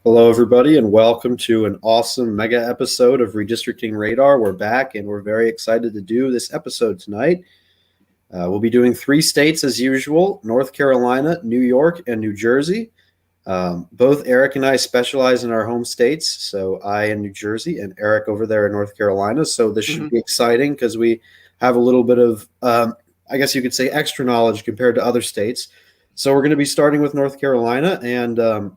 Hello, everybody, and welcome to an awesome mega episode of Redistricting Radar. We're back, and we're very excited to do this episode tonight. We'll be doing 3 states as usual: North Carolina, New York, and New Jersey. Both Eric and I specialize in our home states, so I in New Jersey and Eric over there in North Carolina. So this should be exciting because we have a little bit of, I guess you could say, extra knowledge compared to other states. So we're going to be starting with North Carolina, and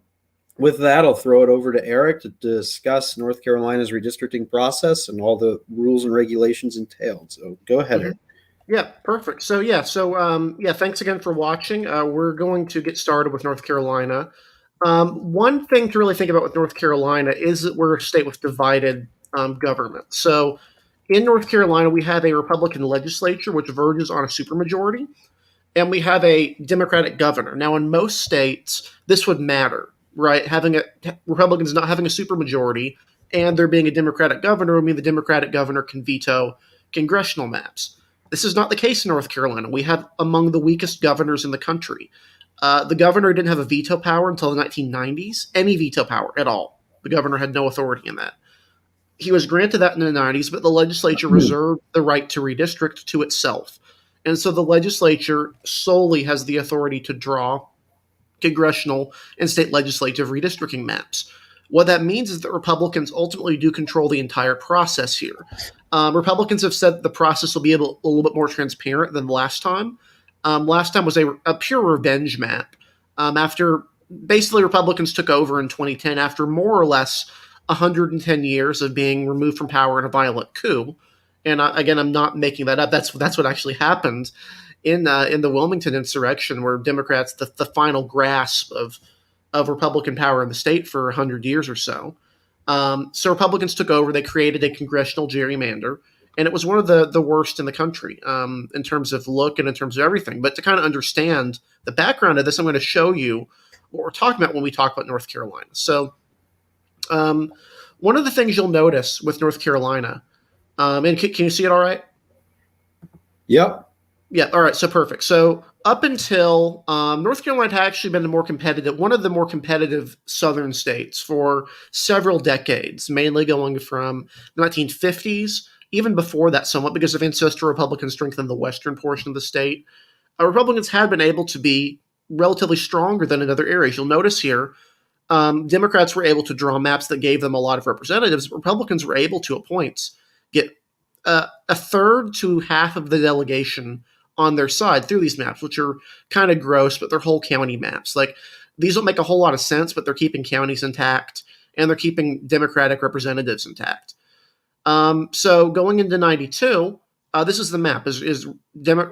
with that, I'll throw it over to Eric to discuss North Carolina's redistricting process and all the rules and regulations entailed. So go ahead, Eric. Yeah, perfect. So thanks again for watching. We're going to get started with North Carolina. One thing to really think about with North Carolina is that we're a state with divided government. So in North Carolina, we have a Republican legislature, which verges on a supermajority, and we have a Democratic governor. Now, in most states, this would matter, right? Republicans not having a supermajority and there being a Democratic governor would mean the Democratic governor can veto congressional maps. This is not the case in North Carolina. We have among the weakest governors in the country. The governor didn't have a veto power until the 1990s, any veto power at all. The governor had no authority in that. He was granted that in the 90s, but the legislature reserved the right to redistrict to itself. And so the legislature solely has the authority to draw congressional and state legislative redistricting maps. What that means is that Republicans ultimately do control the entire process here. Republicans have said the process will be a little bit more transparent than the last time. Last time was a pure revenge map. After basically Republicans took over in 2010 after more or less 110 years of being removed from power in a violent coup. And again, I'm not making that up. That's what actually happened in the Wilmington insurrection, where Democrats, the final grasp of Republican power in the state for 100 years or so. So Republicans took over. They created a congressional gerrymander, and it was one of the worst in the country in terms of look and in terms of everything. But to kind of understand the background of this, I'm going to show you what we're talking about when we talk about North Carolina. So one of the things you'll notice with North Carolina, and can you see it all right? Yep. Yeah. All right. So perfect. So up until North Carolina had actually been one of the more competitive southern states for several decades, mainly going from the 1950s, even before that somewhat because of ancestral Republican strength in the western portion of the state. Republicans had been able to be relatively stronger than in other areas. You'll notice here, Democrats were able to draw maps that gave them a lot of representatives. Republicans were able to, at points, get a third to half of the delegation on their side through these maps, which are kind of gross, but they're whole county maps. Like, these don't make a whole lot of sense, but they're keeping counties intact and they're keeping Democratic representatives intact. So going into 92, this is the map.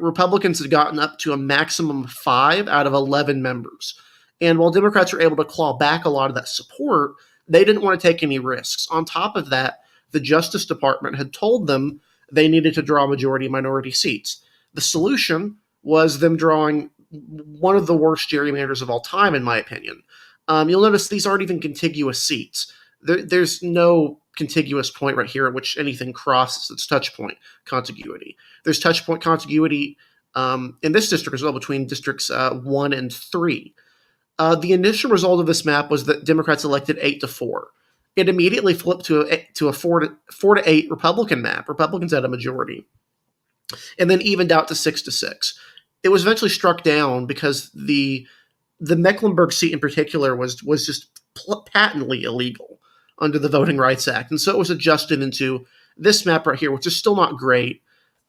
Republicans had gotten up to a maximum of 5 out of 11 members. And while Democrats were able to claw back a lot of that support, they didn't want to take any risks. On top of that, the Justice Department had told them they needed to draw majority-minority seats. The solution was them drawing one of the worst gerrymanders of all time, in my opinion. You'll notice these aren't even contiguous seats. There's no contiguous point right here at which anything crosses its touch point contiguity. There's touch point contiguity in this district as well between districts 1 and 3. The initial result of this map was that Democrats elected 8-4. It immediately flipped to a 4-8 Republican map. Republicans had a majority, and then evened out to 6-6. It was eventually struck down because the Mecklenburg seat in particular was just patently illegal under the Voting Rights Act, and so it was adjusted into this map right here, which is still not great,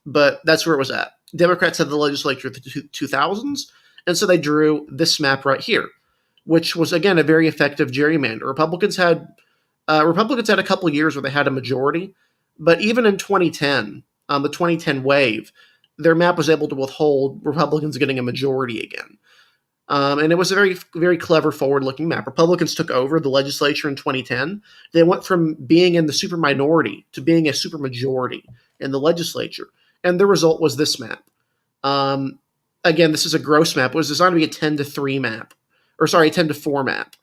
but that's where it was at. Democrats had the legislature in the 2000s, and so they drew this map right here, which was again a very effective gerrymander. Republicans had a couple of years where they had a majority, but even in 2010, the 2010 wave, their map was able to withhold Republicans getting a majority again. And it was a very, very clever, forward-looking map. Republicans took over the legislature in 2010. They went from being in the super minority to being a super majority in the legislature. And the result was this map. Again, this is a gross map. It was designed to be a 10-3 map. Or sorry, a 10-4 map.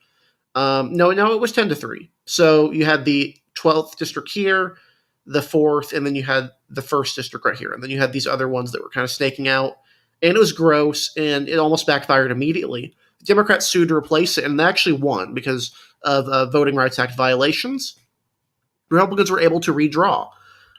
No, it was 10-3. So you had the 12th district here, the 4th, and then you had the 1st district right here. And then you had these other ones that were kind of snaking out. And it was gross, and it almost backfired immediately. Democrats sued to replace it, and they actually won because of Voting Rights Act violations. Republicans were able to redraw.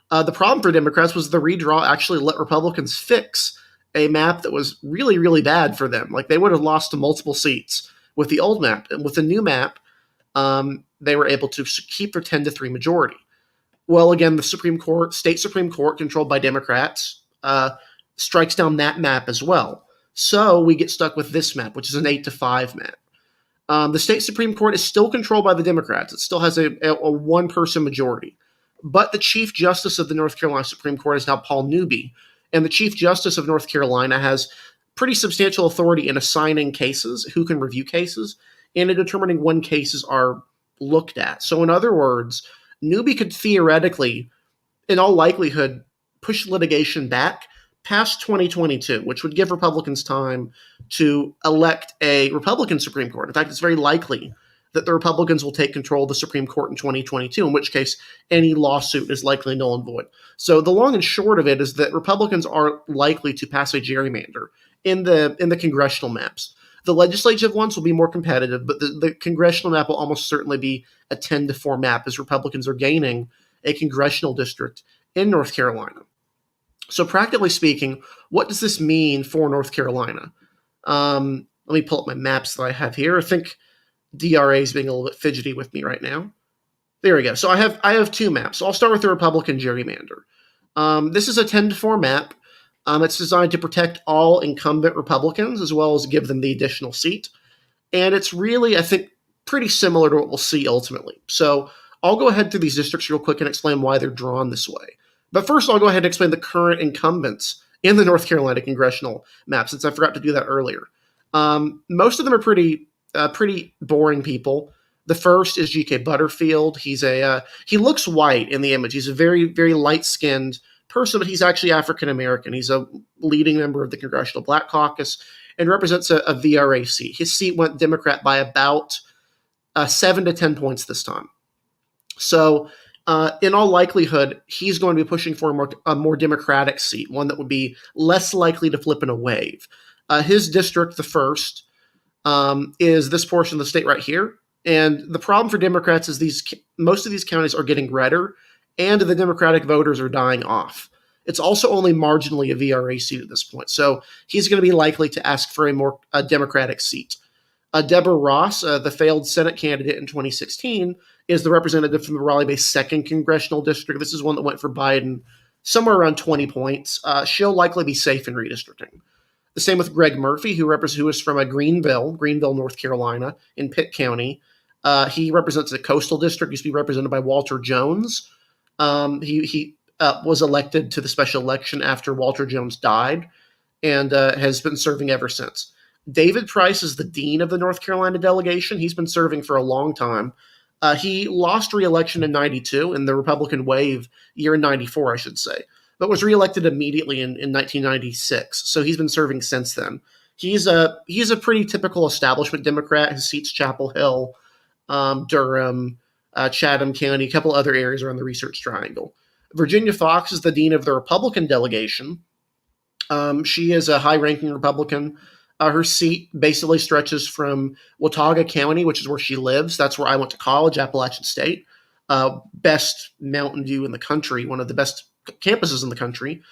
The problem for Democrats was the redraw actually let Republicans fix a map that was really, really bad for them. Like, they would have lost to multiple seats with the old map. And with the new map, they were able to keep their 10-3 majority. Well, again, the state Supreme Court, controlled by Democrats, strikes down that map as well. So we get stuck with this map, which is an 8-5 map. The state Supreme Court is still controlled by the Democrats. It still has a one-person majority. But the Chief Justice of the North Carolina Supreme Court is now Paul Newby. And the Chief Justice of North Carolina has pretty substantial authority in assigning cases, who can review cases, and in determining when cases are looked at. So in other words, Newby could theoretically, in all likelihood, push litigation back past 2022, which would give Republicans time to elect a Republican Supreme Court. In fact, it's very likely that the Republicans will take control of the Supreme Court in 2022, in which case any lawsuit is likely null and void. So the long and short of it is that Republicans are likely to pass a gerrymander in the congressional maps. The legislative ones will be more competitive, but the congressional map will almost certainly be a 10-4 map, as Republicans are gaining a congressional district in North Carolina. So practically speaking, what does this mean for North Carolina? Let me pull up my maps that I have here. I think DRA is being a little bit fidgety with me right now. There we go. So I have two maps. So I'll start with the Republican gerrymander. This is a 10-4 map. It's designed to protect all incumbent Republicans as well as give them the additional seat. And it's really, I think, pretty similar to what we'll see ultimately. So I'll go ahead through these districts real quick and explain why they're drawn this way. But first, I'll go ahead and explain the current incumbents in the North Carolina congressional map, since I forgot to do that earlier. Most of them are pretty boring people. The first is G.K. Butterfield. He looks white in the image. He's a very, very light-skinned person, but he's actually African-American. He's a leading member of the Congressional Black Caucus and represents a VRA seat. His seat went Democrat by about 7 to 10 points this time. So in all likelihood, he's going to be pushing for a more Democratic seat, one that would be less likely to flip in a wave. His district, the first, is this portion of the state right here. And the problem for Democrats is most of these counties are getting redder, and the Democratic voters are dying off. It's also only marginally a VRA seat at this point. So he's going to be likely to ask for a Democratic seat. Deborah Ross, the failed Senate candidate in 2016, is the representative from the Raleigh-based 2nd Congressional District. This is one that went for Biden somewhere around 20 points. She'll likely be safe in redistricting. The same with Greg Murphy, who is from Greenville, North Carolina, in Pitt County. He represents the coastal district, used to be represented by Walter Jones. He was elected to the special election after Walter Jones died and has been serving ever since. David Price is the dean of the North Carolina delegation. He's been serving for a long time. He lost re-election in 92 in the Republican wave year in 94, I should say, but was reelected immediately in 1996. So he's been serving since then. He's a pretty typical establishment Democrat. His seat's Chapel Hill, Durham, Chatham County, a couple other areas around the Research Triangle. Virginia Fox is the dean of the Republican delegation. She is a high-ranking Republican. Her seat basically stretches from Watauga County, which is where she lives. That's where I went to college, Appalachian State. Best mountain view in the country, one of the best campuses in the country.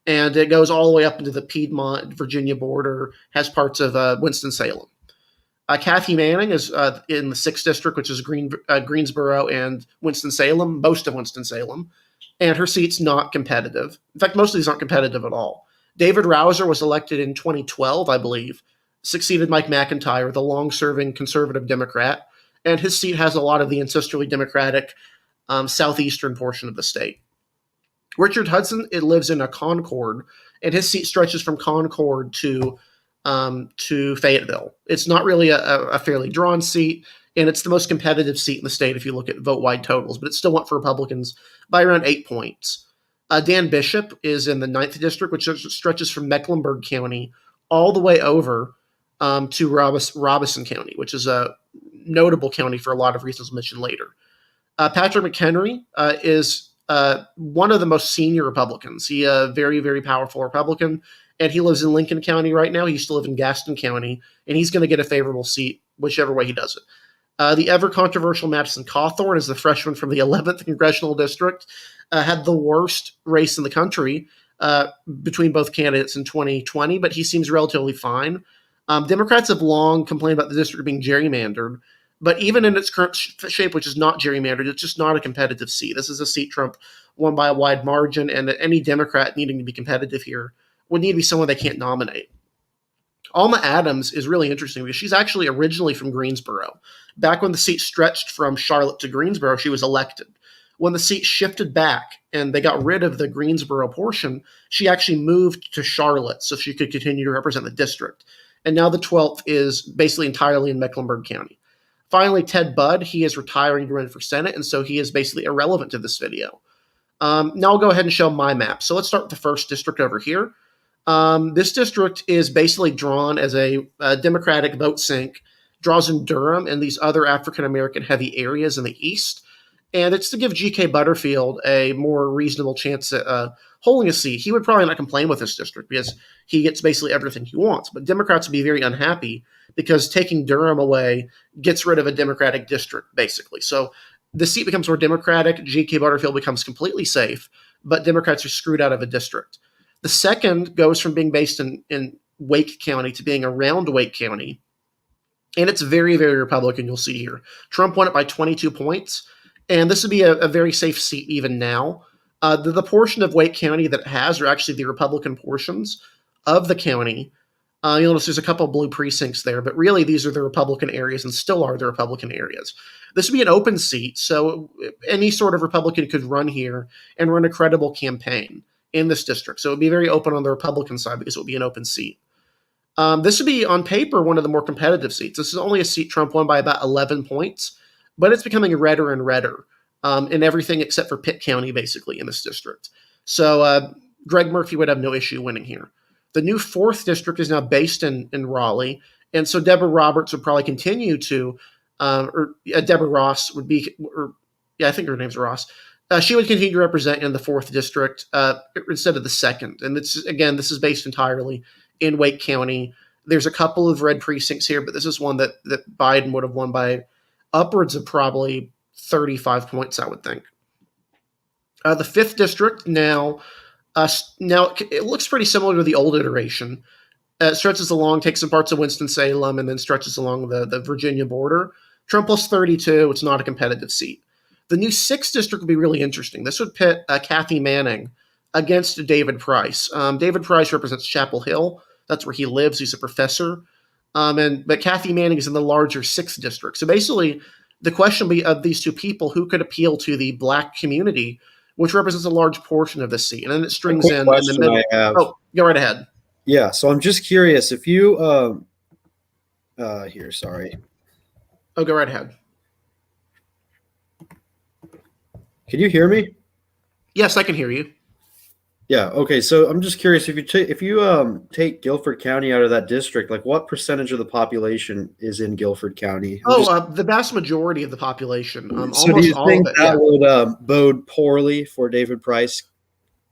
And it goes all the way up into the Piedmont, Virginia border, has parts of Winston-Salem. Kathy Manning is in the 6th District, which is Greensboro and Winston-Salem, most of Winston-Salem. And her seat's not competitive. In fact, most of these aren't competitive at all. David Rouser was elected in 2012, I believe, succeeded Mike McIntyre, the long-serving conservative Democrat, and his seat has a lot of the ancestrally Democratic southeastern portion of the state. Richard Hudson, it lives in Concord, and his seat stretches from Concord to Fayetteville. It's not really a fairly drawn seat, and it's the most competitive seat in the state if you look at vote-wide totals, but it still went for Republicans by around 8 points. Dan Bishop is in the 9th District, which stretches from Mecklenburg County all the way over to Robeson County, which is a notable county for a lot of reasons mentioned later. Patrick McHenry is one of the most senior Republicans. He a very, very powerful Republican, and he lives in Lincoln County right now. He used to live in Gaston County, and he's going to get a favorable seat whichever way he does it. The ever controversial Madison Cawthorn is the freshman from the 11th Congressional District, had the worst race in the country between both candidates in 2020, but he seems relatively fine. Democrats have long complained about the district being gerrymandered, but even in its current shape, which is not gerrymandered, it's just not a competitive seat. This is a seat Trump won by a wide margin, and any Democrat needing to be competitive here would need to be someone they can't nominate. Alma Adams is really interesting because she's actually originally from Greensboro. Back when the seat stretched from Charlotte to Greensboro, she was elected. When the seat shifted back and they got rid of the Greensboro portion, she actually moved to Charlotte so she could continue to represent the district. And now the 12th is basically entirely in Mecklenburg County. Finally, Ted Budd, he is retiring to run for Senate, and so he is basically irrelevant to this video. Now I'll go ahead and show my map. So let's start with the first district over here. This district is basically drawn as a Democratic vote sink, draws in Durham and these other African-American heavy areas in the east. And it's to give G.K. Butterfield a more reasonable chance at holding a seat. He would probably not complain with this district because he gets basically everything he wants. But Democrats would be very unhappy because taking Durham away gets rid of a Democratic district, basically. So the seat becomes more Democratic. G.K. Butterfield becomes completely safe, but Democrats are screwed out of a district. The second goes from being based in Wake County to being around Wake County. And it's very, very Republican, you'll see here. Trump won it by 22 points. And this would be a very safe seat even now. The portion of Wake County that it has are actually the Republican portions of the county. You'll notice there's a couple of blue precincts there, but really these are the Republican areas and still are the Republican areas. This would be an open seat, so any sort of Republican could run here and run a credible campaign in this district. So it would be very open on the Republican side because it would be an open seat. This would be, on paper, one of the more competitive seats. This is only a seat Trump won by about 11 points, but it's becoming redder and redder in everything except for Pitt County, basically, in this district. So Greg Murphy would have no issue winning here. The new 4th district is now based in Raleigh, and so Deborah Roberts would probably continue to, Deborah Ross would be, I think her name's Ross. She would continue to represent in the 4th district instead of the 2nd. And this is based entirely in Wake County. There's a couple of red precincts here, but this is one that Biden would have won by upwards of probably 35 points, I would think. The 5th district now it looks pretty similar to the old iteration. It stretches along, takes some parts of Winston-Salem, and then stretches along the Virginia border. Trump plus 32, it's not a competitive seat. The new 6th district would be really interesting. This would pit Kathy Manning against David Price. David Price represents Chapel Hill. That's where he lives. He's a professor. But Kathy Manning is in the larger 6th district. So basically, the question will be of these two people, who could appeal to the black community, which represents a large portion of the seat. And then it strings in the middle. Oh, go right ahead. Yeah, so I'm just curious if you here, sorry. Oh, go right ahead. Can you hear me? Yes, I can hear you. Yeah. Okay. So I'm just curious if you take Guilford County out of that district, like what percentage of the population is in Guilford County? The vast majority of the population. So do you think that would bode poorly for David Price?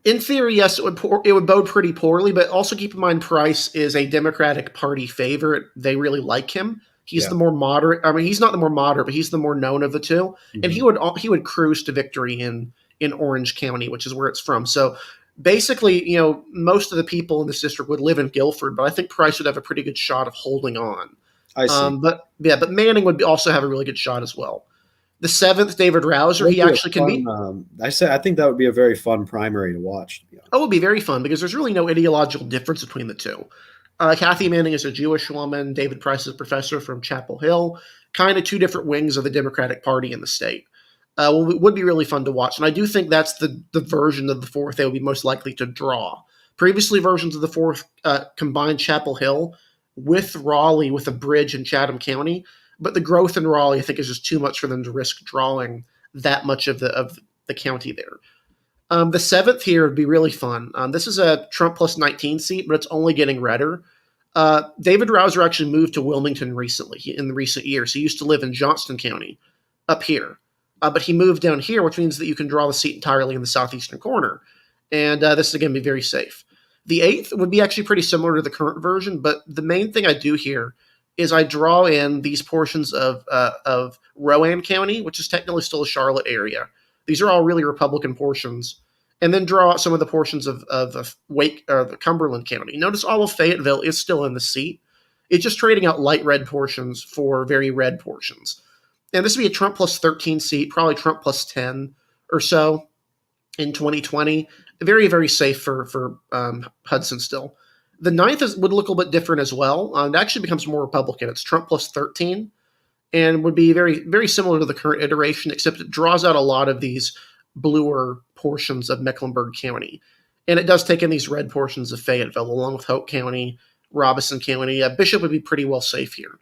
In theory, yes, it would bode pretty poorly. But also keep in mind, Price is a Democratic Party favorite. They really like him. He's the more moderate. I mean, he's not the more moderate, but he's the more known of the two. Mm-hmm. And he would cruise to victory in Orange County, which is where it's from. So basically, most of the people in this district would live in Guilford, but I think Price would have a pretty good shot of holding on. I see. But Manning would also have a really good shot as well. The 7th, David Rouser, he actually can be. I think that would be a very fun primary to watch. Oh, it would be very fun because there's really no ideological difference between the two. Kathy Manning is a Jewish woman. David Price is a professor from Chapel Hill. Kind of two different wings of the Democratic Party in the state. It would be really fun to watch. And I do think that's the version of the 4th they would be most likely to draw. Previously, versions of the 4th combined Chapel Hill with Raleigh with a bridge in Chatham County. But the growth in Raleigh, I think, is just too much for them to risk drawing that much of the county there. The 7th here would be really fun. This is a Trump plus 19 seat, but it's only getting redder. David Rouser actually moved to Wilmington recently, in the recent years. He used to live in Johnston County up here. but he moved down here, which means that you can draw the seat entirely in the southeastern corner. And this is, again, be very safe. The 8th would be actually pretty similar to the current version, but the main thing I do here is I draw in these portions of Rowan County, which is technically still a Charlotte area. These are all really Republican portions. And then draw out some of the portions of Wake or the Cumberland County. Notice all of Fayetteville is still in the seat. It's just trading out light red portions for very red portions. And this would be a Trump plus 13 seat, probably Trump plus 10 or so in 2020. Very, very safe for Hudson still. The 9th would look a little bit different as well. It actually becomes more Republican. It's Trump plus 13 and would be very, very similar to the current iteration, except it draws out a lot of these bluer portions of Mecklenburg County. And it does take in these red portions of Fayetteville, along with Hope County, Robeson County. Bishop would be pretty well safe here.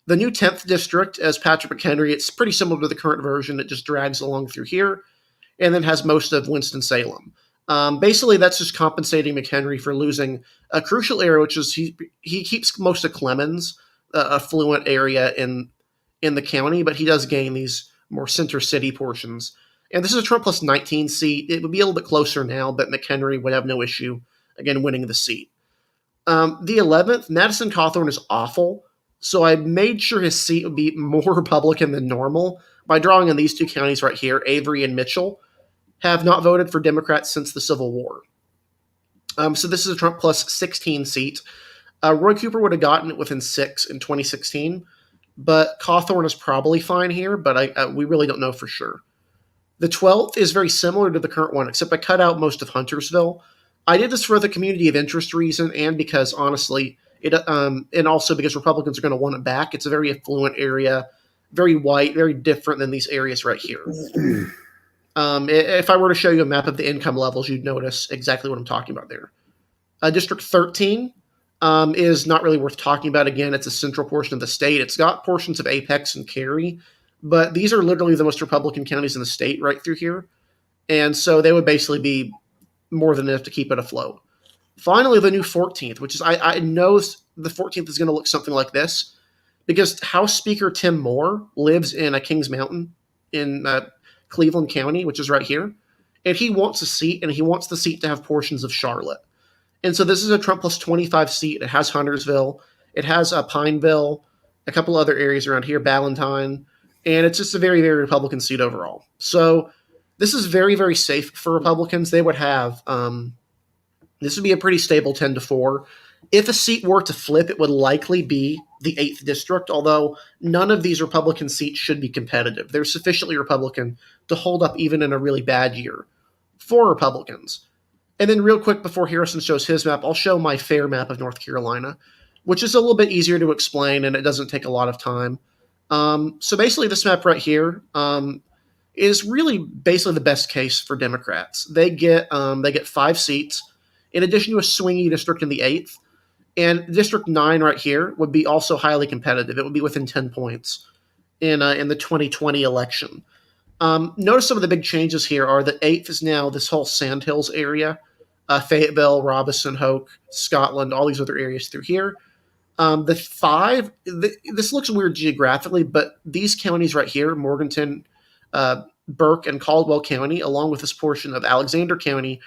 The new 10th district, as Patrick McHenry, it's pretty similar to the current version. It just drags along through here and then has most of Winston-Salem. Basically, that's just compensating McHenry for losing a crucial area, which is he keeps most of Clemens, affluent area in the county, but he does gain these more center city portions. And this is a Trump plus 19 seat. It would be a little bit closer now, but McHenry would have no issue, again, winning the seat. The 11th, Madison Cawthorn is awful, so I made sure his seat would be more Republican than normal by drawing in these two counties right here. Avery and Mitchell have not voted for Democrats since the Civil War. So this is a Trump plus 16 seat. Roy Cooper would have gotten it within 6 in 2016, but Cawthorn is probably fine here, but we really don't know for sure. The 12th is very similar to the current one, except I cut out most of Huntersville. I did this for the community of interest reason and because, honestly, and also because Republicans are going to want it back. It's a very affluent area, very white, very different than these areas right here. If I were to show you a map of the income levels, you'd notice exactly what I'm talking about there. District 13 is not really worth talking about. Again, it's a central portion of the state. It's got portions of Apex and Cary, but these are literally the most Republican counties in the state right through here. And so they would basically be more than enough to keep it afloat. Finally, the new 14th, which is, I know the 14th is going to look something like this because House Speaker Tim Moore lives in Kings Mountain in Cleveland County, which is right here. And he wants a seat, and he wants the seat to have portions of Charlotte. And so this is a Trump plus 25 seat. It has Huntersville. It has Pineville, a couple other areas around here, Ballantyne. And it's just a very, very Republican seat overall. So this is very, very safe for Republicans. They would have this would be a pretty stable 10-4. If a seat were to flip, it would likely be the 8th district, although none of these Republican seats should be competitive. They're sufficiently Republican to hold up even in a really bad year for Republicans. And then real quick before Harrison shows his map, I'll show my fair map of North Carolina, which is a little bit easier to explain and it doesn't take a lot of time. So basically this map right here is really basically the best case for Democrats. They get 5 seats in addition to a swingy district in the 8th. And District 9 right here would be also highly competitive. It would be within 10 points in the 2020 election. Notice some of the big changes here are that 8th is now this whole Sandhills area, Fayetteville, Robeson, Hoke, Scotland, all these other areas through here. The 5, this looks weird geographically, but these counties right here, Morganton, Burke, and Caldwell County, along with this portion of Alexander County,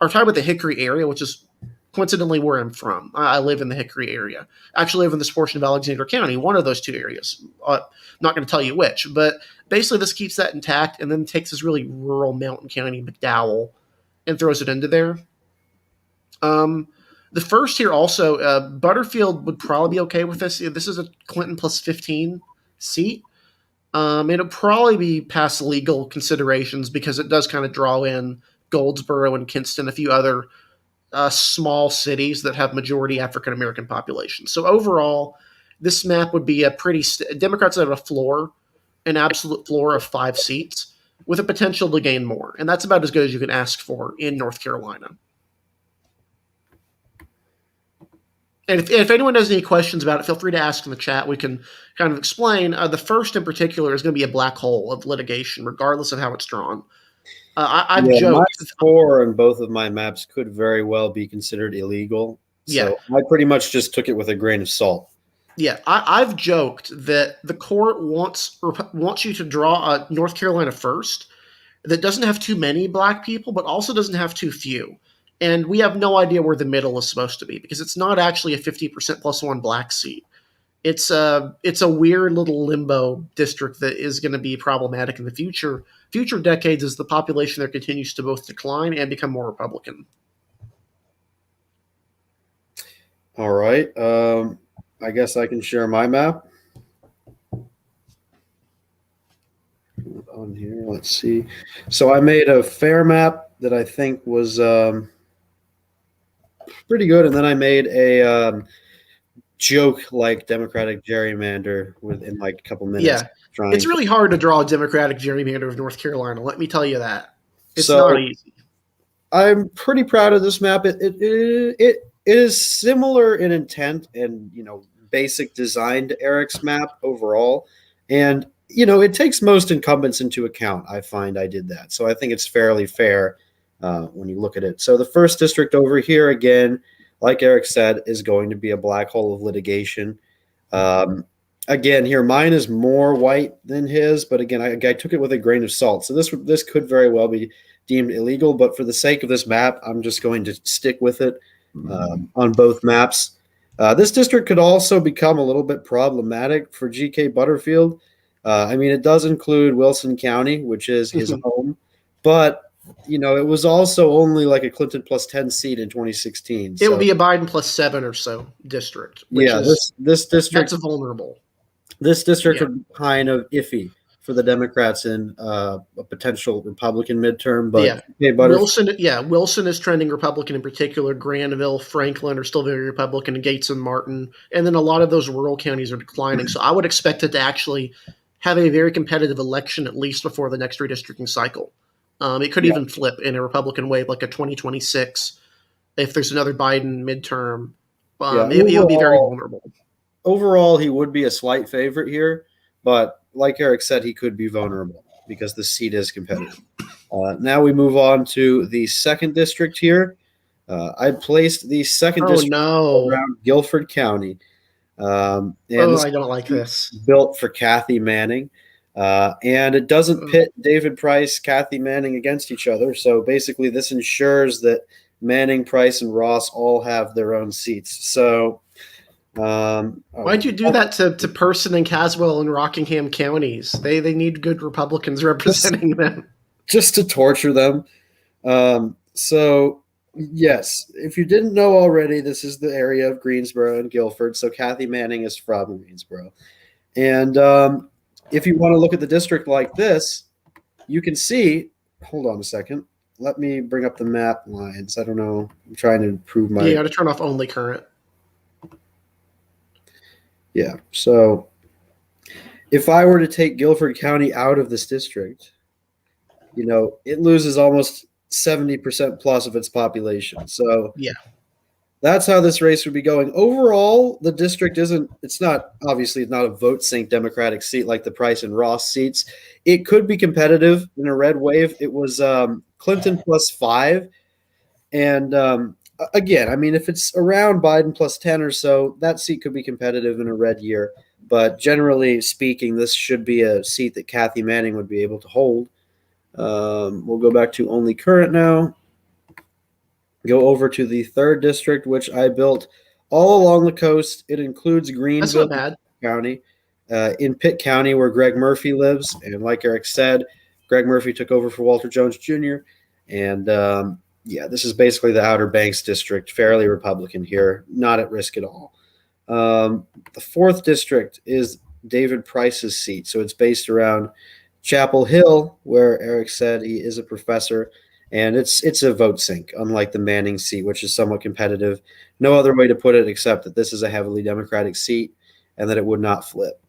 are tied with the Hickory area, which is coincidentally where I'm from. I live in the Hickory area. I actually live in this portion of Alexander County, one of those two areas. I'm not going to tell you which, but basically this keeps that intact and then takes this really rural mountain county, McDowell, and throws it into there. The first here also, Butterfield would probably be okay with this. This is a Clinton plus 15 seat. It'll probably be past legal considerations because it does kind of draw in Goldsboro and Kinston, a few other small cities that have majority African American populations. So overall, this map would be a pretty Democrats have a floor, an absolute floor of 5 seats with a potential to gain more, and that's about as good as you can ask for in North Carolina. And if anyone has any questions about it, feel free to ask in the chat. We can kind of explain. The first in particular is going to be a black hole of litigation, regardless of how it's drawn. I've joked. My score on both of my maps could very well be considered illegal. So I pretty much just took it with a grain of salt. Yeah, I've joked that the court wants you to draw a North Carolina first that doesn't have too many black people, but also doesn't have too few. And we have no idea where the middle is supposed to be because it's not actually a 50% plus one black seat. It's a weird little limbo district that is going to be problematic in the future decades as the population there continues to both decline and become more Republican. All right. I guess I can share my map on here. Let's see. So I made a fair map that I think was pretty good, and then I made a joke like Democratic gerrymander within like a couple minutes. Yeah, Trying it's to. really hard to draw a Democratic gerrymander of North Carolina. Let me tell you that it's not So easy. I'm pretty proud of this map. It is similar in intent and basic design to Eric's map overall, and it takes most incumbents into account. I find I did that, so I think it's fairly fair when you look at it. So the first district over here again, like Eric said, is going to be a black hole of litigation. Um, Again, here mine is more white than his, but again, I took it with a grain of salt. So this could very well be deemed illegal, but for the sake of this map, I'm just going to stick with it on both maps. This district could also become a little bit problematic for GK Butterfield. I mean, it does include Wilson County, which is his home, but it was also only like a Clinton plus 10 seat in 2016. It would So be a Biden plus 7 or so district, which yeah, is this district that's vulnerable. this district Yeah. would be kind of iffy for the Democrats in a potential Republican midterm, but Yeah. okay, Butterfield. Wilson is trending Republican in particular. Granville, Franklin are still very Republican, and Gates and Martin. And then a lot of those rural counties are declining. So I would expect it to actually have a very competitive election at least before the next redistricting cycle. It could Yeah, even flip in a Republican wave, like a 2026, if there's another Biden midterm. yeah. It would be very vulnerable. Overall, he would be a slight favorite here, but like Eric said, he could be vulnerable because the seat is competitive. Now we move on to the second district here. I placed the second Oh district no! around Guilford County, and Oh, this I don't like this. is built for Kathy Manning. And it doesn't pit David Price, Kathy Manning against each other. So basically, this ensures that Manning, Price, and Ross all have their own seats. So Why'd you do that to Person and Caswell and Rockingham counties? They need good Republicans representing them. just to torture them. So yes, if you didn't know already, this is the area of Greensboro and Guilford. So Kathy Manning is from Greensboro. And if you want to look at the district like this, you can see, hold on a second. Let me bring up the map lines. I don't know. I'm trying to improve my. You got to turn off only current. Yeah. So if I were to take Guilford County out of this district, it loses almost 70% plus of its population. So Yeah. that's how this race would be going. Overall, the district it's not a vote sync Democratic seat like the Price and Ross seats. It could be competitive in a red wave. It was Clinton plus 5. And again, I mean, if it's around Biden plus 10 or so, that seat could be competitive in a red year. But generally speaking, this should be a seat that Kathy Manning would be able to hold. We'll go back to only current now. Go over to the third district, which I built all along the coast. It includes Greenville That's not bad. County, in Pitt County, where Greg Murphy lives. And like Eric said, Greg Murphy took over for Walter Jones Jr. And this is basically the Outer Banks district, fairly Republican here, not at risk at all. The fourth district is David Price's seat. So it's based around Chapel Hill, where Eric said he is a professor. And it's a vote sink, unlike the Manning seat, which is somewhat competitive. No other way to put it except that this is a heavily Democratic seat and that it would not flip.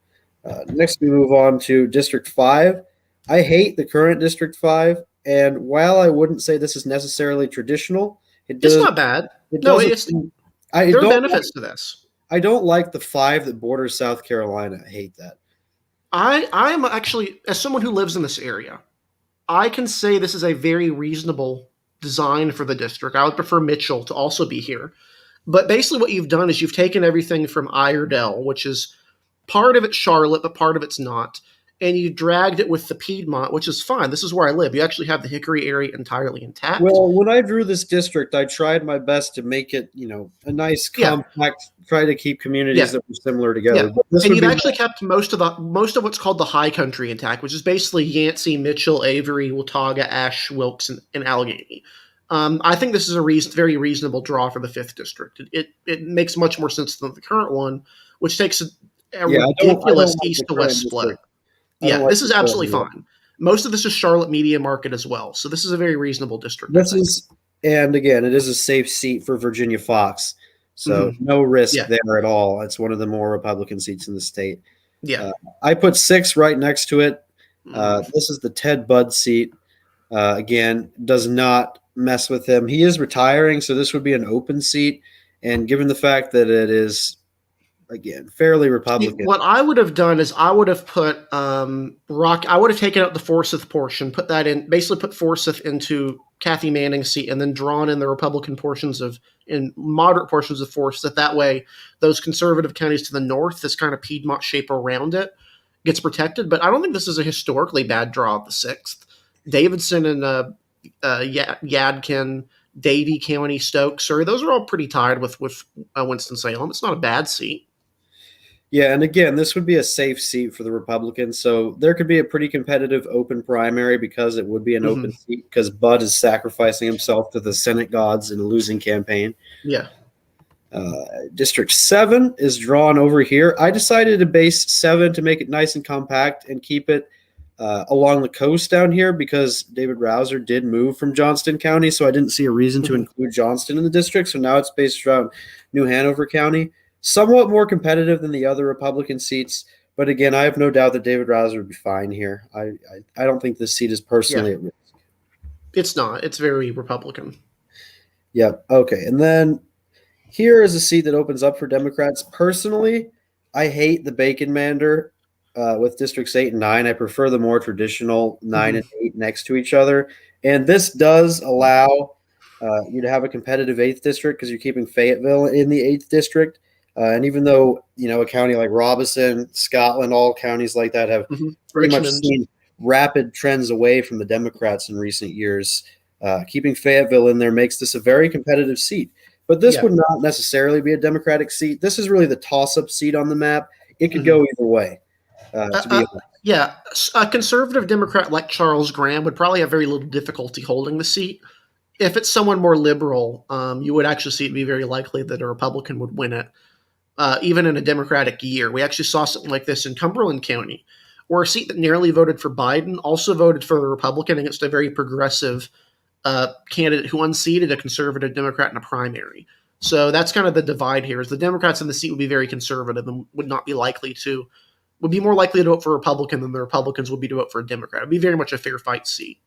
Next, we move on to District 5. I hate the current District 5, and while I wouldn't say this is necessarily traditional, It's not bad. It No, doesn't. there are benefits to this. I don't like the 5 that borders South Carolina. I hate that. I am actually, as someone who lives in this area, I can say this is a very reasonable design for the district. I would prefer Mitchell to also be here. But basically, what you've done is you've taken everything from Iredell, which is part of it's Charlotte, but part of it's not, and you dragged it with the Piedmont, which is fine. This is where I live. You actually have the Hickory area entirely intact. Well, when I drew this district, I tried my best to make it, a nice Yeah. compact. Try to keep communities that were similar Yeah, together. But this and would you've be actually kept most of what's called the High Country intact, which is basically Yancey, Mitchell, Avery, Watauga, Ashe, Wilkes, and Allegheny. I think this is a very reasonable draw for the 5th district. It makes much more sense than the current one, which takes a ridiculous like east the to west current split. district. Yeah, like this is the current absolutely one. fine. Most of this is Charlotte media market as well, so this is a very reasonable district. And again, it is a safe seat for Virginia Fox, so no risk there at all. It's one of the more Republican seats in the state. Yeah, I put 6 right next to it. This is the Ted Budd seat. Again, does not mess with him. He is retiring, so this would be an open seat. And given the fact that it is, again, fairly Republican. What I would have done is I would have put I would have taken out the Forsyth portion, put that in, basically put Forsyth into Kathy Manning's seat, and then drawn in the Republican in moderate portions of Forsyth. That way, those conservative counties to the north, this kind of Piedmont shape around it, gets protected. But I don't think this is a historically bad draw of the 6th. Davidson and Yadkin, Davie County, Stokes, Surrey, those are all pretty tied with Winston-Salem. It's not a bad seat. Yeah, and again, this would be a safe seat for the Republicans. So there could be a pretty competitive open primary because it would be an open seat because Budd is sacrificing himself to the Senate gods in a losing campaign. Yeah. District 7 is drawn over here. I decided to base 7 to make it nice and compact and keep it along the coast down here because David Rouser did move from Johnston County, so I didn't see a reason to include Johnston in the district. So now it's based around New Hanover County. Somewhat more competitive than the other Republican seats, but again, I have no doubt that David Rouser would be fine here. I don't think this seat is personally at risk. It's not. It's very Republican. Yep. Okay. And then here is a seat that opens up for Democrats. Personally, I hate the Bacon Mander with districts 8 and 9. I prefer the more traditional 9 and 8 next to each other. And this does allow you to have a competitive 8th district because you're keeping Fayetteville in the 8th district. And even though, a county like Robinson, Scotland, all counties like that have pretty much seen rapid trends away from the Democrats in recent years, keeping Fayetteville in there makes this a very competitive seat. But this would not necessarily be a Democratic seat. This is really the toss-up seat on the map. It could go either way. A conservative Democrat like Charles Graham would probably have very little difficulty holding the seat. If it's someone more liberal, you would actually see it be very likely that a Republican would win it. Even in a Democratic year. We actually saw something like this in Cumberland County, where a seat that nearly voted for Biden also voted for the Republican against a very progressive candidate who unseated a conservative Democrat in a primary. So that's kind of the divide here, is the Democrats in the seat would be very conservative and would be more likely to vote for a Republican than the Republicans would be to vote for a Democrat. It would be very much a fair fight seat.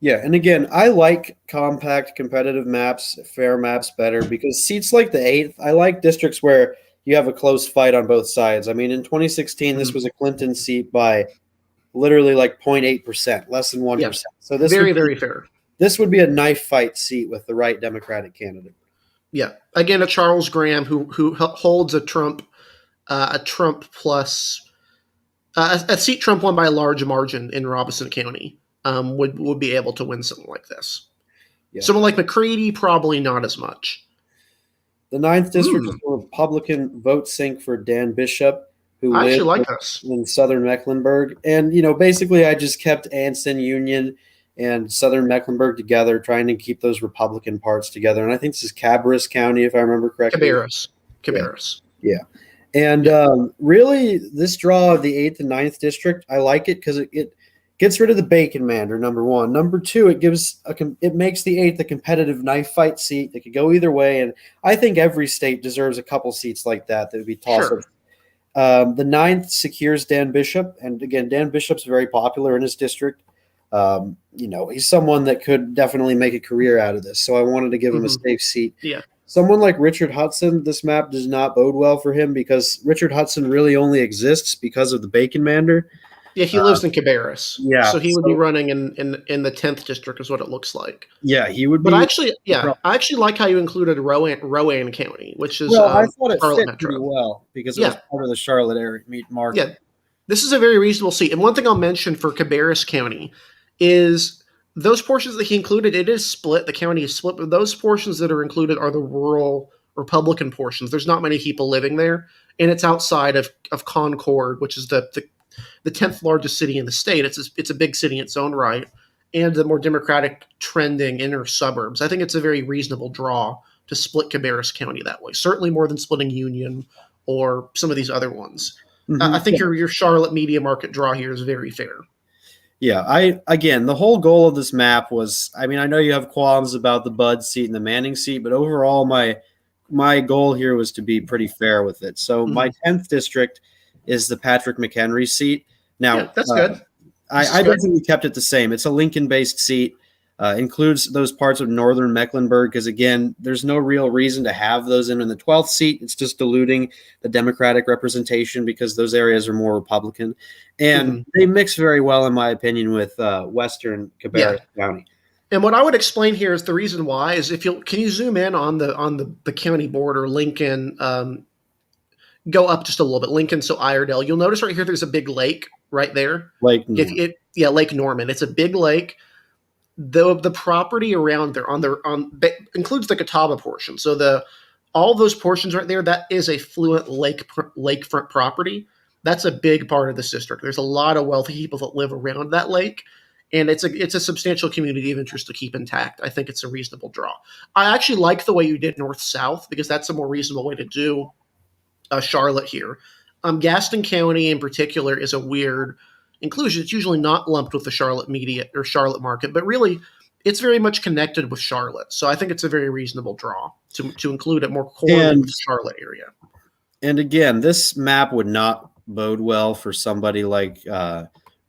Yeah, and again, I like compact, competitive maps, fair maps better because seats like the 8th, I like districts where you have a close fight on both sides. I mean, in 2016, this was a Clinton seat by literally like 0.8%, less than 1%. Yeah. So this very fair. This would be a knife fight seat with the right Democratic candidate. Yeah, again, a Charles Graham who holds a Trump plus a seat Trump won by a large margin in Robinson County. Would be able to win something like this. Yeah. Someone like McCready, probably not as much. The 9th district is a Republican vote sink for Dan Bishop, who I lives in southern Mecklenburg. And, basically I just kept Anson, Union, and southern Mecklenburg together, trying to keep those Republican parts together. And I think this is Cabarrus County, if I remember correctly. Cabarrus. Yeah. And really, this draw of the 8th and 9th district, I like it because it gets rid of the Bacon Mander, number one. Number two, it makes the 8th a competitive knife fight seat. It could go either way, and I think every state deserves a couple seats like that would be tossed up. The 9th secures Dan Bishop, and again, Dan Bishop's very popular in his district. He's someone that could definitely make a career out of this, so I wanted to give him a safe seat. Yeah. Someone like Richard Hudson, this map does not bode well for him because Richard Hudson really only exists because of the Bacon Mander. Yeah, he lives in Cabarrus. Yeah, So he would be running in the 10th district is what it looks like. yeah, he would But be. I actually like how you included Rowan County, which is Well, I thought it Charlotte fit pretty Metro. well because it was Yeah, part of the Charlotte area meat market. yeah. This is a very reasonable seat. And one thing I'll mention for Cabarrus County is those portions that he included, it is split. The county is split, but those portions that are included are the rural Republican portions. There's not many people living there, and it's outside of Concord, which is the 10th largest city in the state. It's a big city in its own right, and the more Democratic trending inner suburbs. I think it's a very reasonable draw to split Cabarrus County that way. Certainly more than splitting Union or some of these other ones. I think your Charlotte media market draw here is very fair. Yeah, again, the whole goal of this map was, I mean, I know you have qualms about the Bud seat and the Manning seat, but overall my goal here was to be pretty fair with it. So my 10th district is the Patrick McHenry seat. Now, yeah, that's good. I basically kept it the same. It's a Lincoln-based seat. Includes those parts of northern Mecklenburg because, again, there's no real reason to have those in the 12th seat. It's just diluting the Democratic representation because those areas are more Republican. And they mix very well, in my opinion, with western Cabarrus County. And what I would explain here is the reason why is can you zoom in on the county border, Lincoln, go up just a little bit, Lincoln, so Iredell. You'll notice right here there's a big lake right there. Lake Norman. Lake Norman. It's a big lake. The property around there includes the Catawba portion. So all those portions right there, that is a fluent lakefront property. That's a big part of this district. There's a lot of wealthy people that live around that lake, and it's a substantial community of interest to keep intact. I think it's a reasonable draw. I actually like the way you did north-south because that's a more reasonable way to do Charlotte here. Gaston County in particular is a weird inclusion. It's usually not lumped with the Charlotte media or Charlotte market, but really it's very much connected with Charlotte. So I think it's a very reasonable draw to include it more core with the Charlotte area. And again, this map would not bode well for somebody like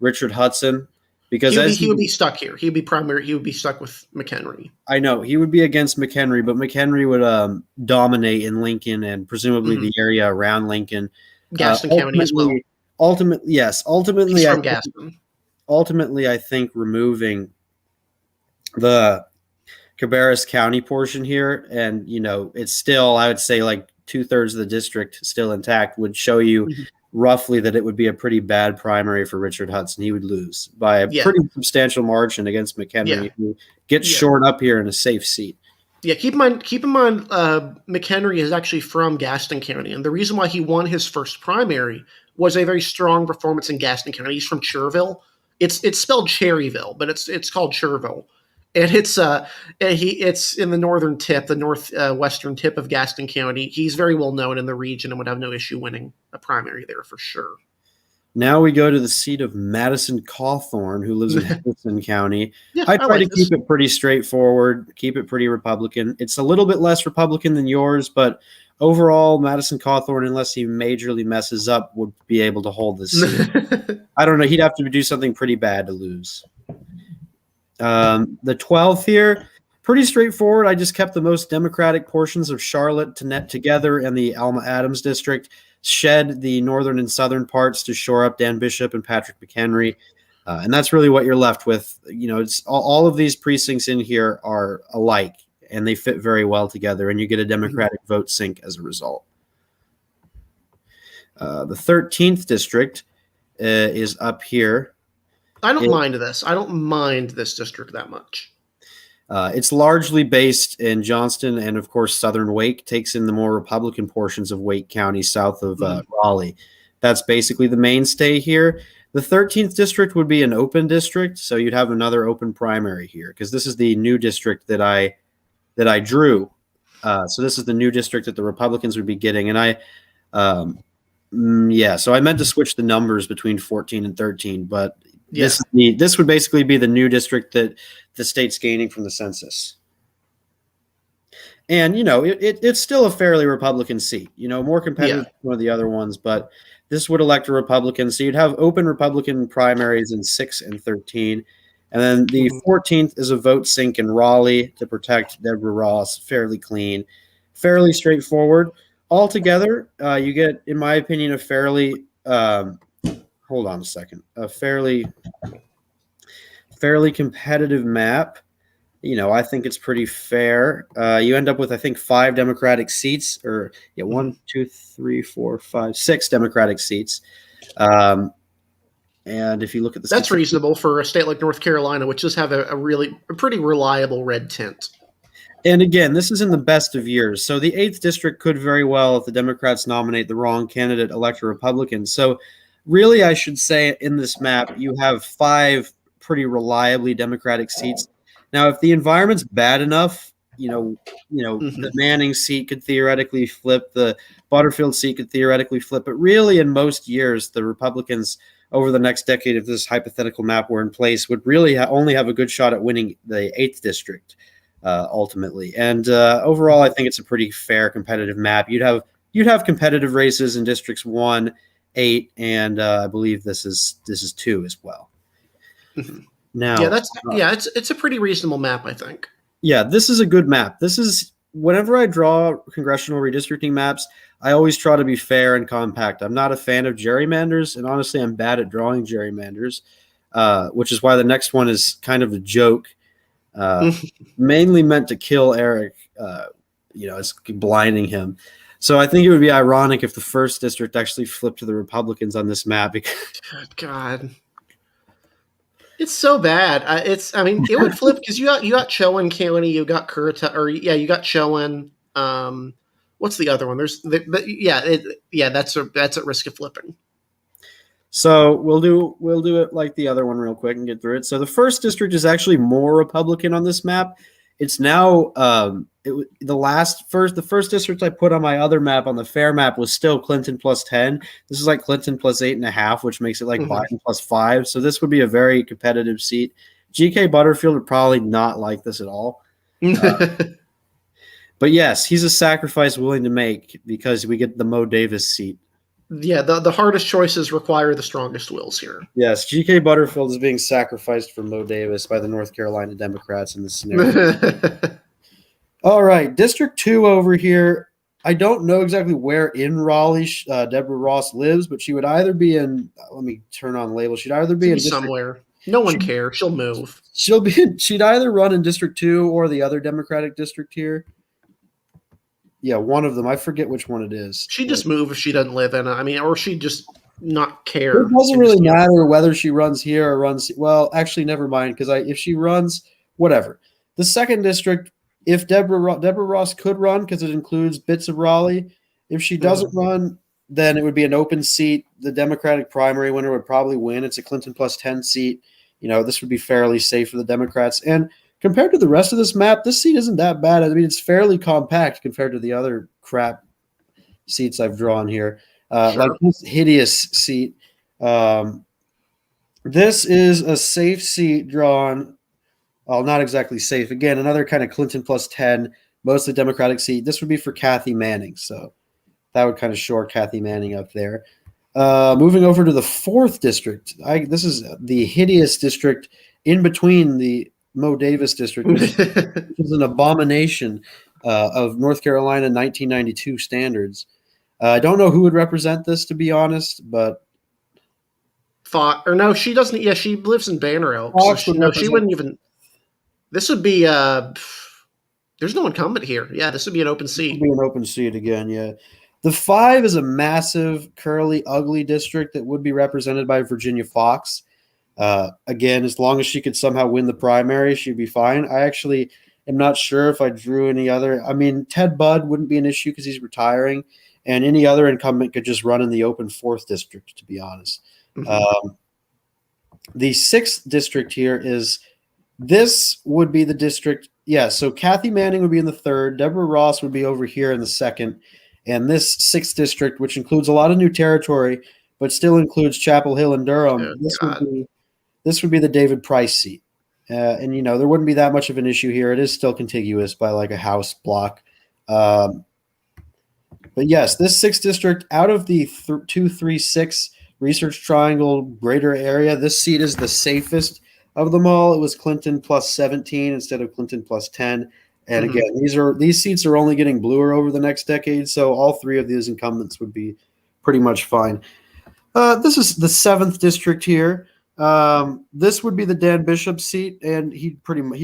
Richard Hudson because he would be stuck here. He would be stuck with McHenry. I know he would be against McHenry, but McHenry would dominate in Lincoln and presumably the area around Lincoln. Gaston County as well. Ultimately, yes. Ultimately, I think removing the Cabarrus County portion here, and it's still, I would say, like 2/3 of the district still intact, would show you roughly that it would be a pretty bad primary for Richard Hudson. He would lose by a pretty substantial margin against McHenry, who gets shored up here in a safe seat. Yeah, keep in mind, McHenry is actually from Gaston County, and the reason why he won his first primary was a very strong performance in Gaston County. He's from Cherville. It's spelled Cherryville, but it's called Cherville, and it's in the northern tip, the northwestern tip of Gaston County. He's very well known in the region and would have no issue winning a primary there for sure. Now we go to the seat of Madison Cawthorn, who lives in Henderson County. I try to keep it pretty straightforward, keep it pretty Republican. It's a little bit less Republican than yours, but overall, Madison Cawthorn, unless he majorly messes up, would be able to hold this seat. I don't know. He'd have to do something pretty bad to lose. The 12th here, pretty straightforward. I just kept the most Democratic portions of Charlotte to net together and the Alma Adams district, shed the northern and southern parts to shore up Dan Bishop and Patrick McHenry. And that's really what you're left with. It's all of these precincts in here are alike, and they fit very well together, and you get a Democratic vote sink as a result. The 13th district is up here. I don't mind this. I don't mind this district that much. It's largely based in Johnston, and of course, southern Wake takes in the more Republican portions of Wake County south of Raleigh. That's basically the mainstay here. The 13th district would be an open district, so you'd have another open primary here because this is the new district that I drew. So this is the new district that the Republicans would be getting, and so I meant to switch the numbers between 14 and 13, but this would basically be the new district that the state's gaining from the census. And, it's still a fairly Republican seat, more competitive than one of the other ones, but this would elect a Republican. So you'd have open Republican primaries in 6 and 13. And then the 14th is a vote sink in Raleigh to protect Deborah Ross. Fairly clean, fairly straightforward. Altogether, you get, in my opinion, a fairly hold on a second, a fairly competitive map. I think it's pretty fair. You end up with, I think, 5 Democratic seats, or yeah, Mhm. 1, 2, 3, 4, 5, 6 Democratic seats. Um, and if you look at the That's statistics, reasonable for a state like North Carolina, which does have a pretty reliable red tint. and again, this is in the best of years. So the 8th district could very well, if the Democrats nominate the wrong candidate, elect a Republican. So really, I should say in this map, you have 5 pretty reliably Democratic seats. Now, if the environment's bad enough, the Hmm. Manning seat could theoretically flip, the Butterfield seat could theoretically flip, but really, in most years, the Republicans over the next decade, if this hypothetical map were in place, would really only have a good shot at winning the 8th district ultimately. And overall, I think it's a pretty fair competitive map. You'd have competitive races in districts 1, 8, and I believe this is 2 as well. Hmm. Yeah, Now, it's a pretty reasonable map, I think. yeah, this is a good map. This is whenever I draw congressional redistricting maps, I always try to be fair and compact. I'm not a fan of gerrymanders, and honestly, I'm bad at drawing gerrymanders, which is why the next one is kind of a joke, uh, mainly meant to kill Eric. It's blinding him. So I think it would be ironic if the first district actually flipped to the Republicans on this map. Good God. It's so bad. I mean, it would flip because you got Chowan County, you got Currituck, or yeah, you got Chowan. What's the other one? That's at risk of flipping. So we'll do it like the other one real quick and get through it. So the first district is actually more Republican on this map. It's now the first district I put on my other map on the fair map was still Clinton plus 10. This is like Clinton plus 8.5, which makes it like Biden plus 5. So this would be a very competitive seat. GK Butterfield would probably not like this at all. But yes, he's a sacrifice willing to make because we get the Mo Davis seat. Yeah, the hardest choices require the strongest wills here. Yes, G.K. Butterfield is being sacrificed for Mo Davis by the North Carolina Democrats in this scenario. All right, District 2 over here. I don't know exactly where in Raleigh Deborah Ross lives, but she would either be in. Let me turn on label. She'd either be in District somewhere. No one cares. She'll move. She'd either run in District 2 or the other Democratic district here. Yeah, one of them. I forget which one it is. She'd just move if she doesn't live in it. I mean, or she'd just not care. It doesn't really matter whether she runs here or runs. Well, actually, never mind, because if she runs, whatever. The second district, if Deborah Ross could run, because it includes bits of Raleigh. If she doesn't run, then it would be an open seat. The Democratic primary winner would probably win. It's a Clinton plus 10 seat. This would be fairly safe for the Democrats. And compared to the rest of this map, this seat isn't that bad. I mean, it's fairly compact compared to the other crap seats I've drawn here. Like this hideous seat. This is a safe seat drawn. Well, not exactly safe. Again, another kind of Clinton plus 10, mostly Democratic seat. This would be for Kathy Manning. So that would kind of short Kathy Manning up there. Moving over to the 4th district. This is the hideous district in between the Mo Davis district, which is an abomination of North Carolina 1992 standards. I don't know who would represent this, to be honest, but no, she doesn't. Yeah, she lives in Banner Elk. So she wouldn't even. This would be. There's no incumbent here. Yeah, this would be an open seat. It would be an open seat again. Yeah, the 5 is a massive, curly, ugly district that would be represented by Virginia Fox. Again, as long as she could somehow win the primary, she'd be fine. I actually am not sure if I drew any other. I mean, Ted Budd wouldn't be an issue because he's retiring, and any other incumbent could just run in the open 4th district, to be honest. The 6th district here this would be the district. Yeah, so Kathy Manning would be in the 3rd. Deborah Ross would be over here in the 2nd. And this 6th district, which includes a lot of new territory, but still includes Chapel Hill and Durham, this would be the David Price seat. And, there wouldn't be that much of an issue here. It is still contiguous by like a house block. But yes, this 6th district, out of the 236 Research Triangle greater area, this seat is the safest of them all. It was Clinton plus 17 instead of Clinton plus 10. And again, these seats are only getting bluer over the next decade, so all 3 of these incumbents would be pretty much fine. This is the 7th district here. This would be the Dan Bishop seat, and he'd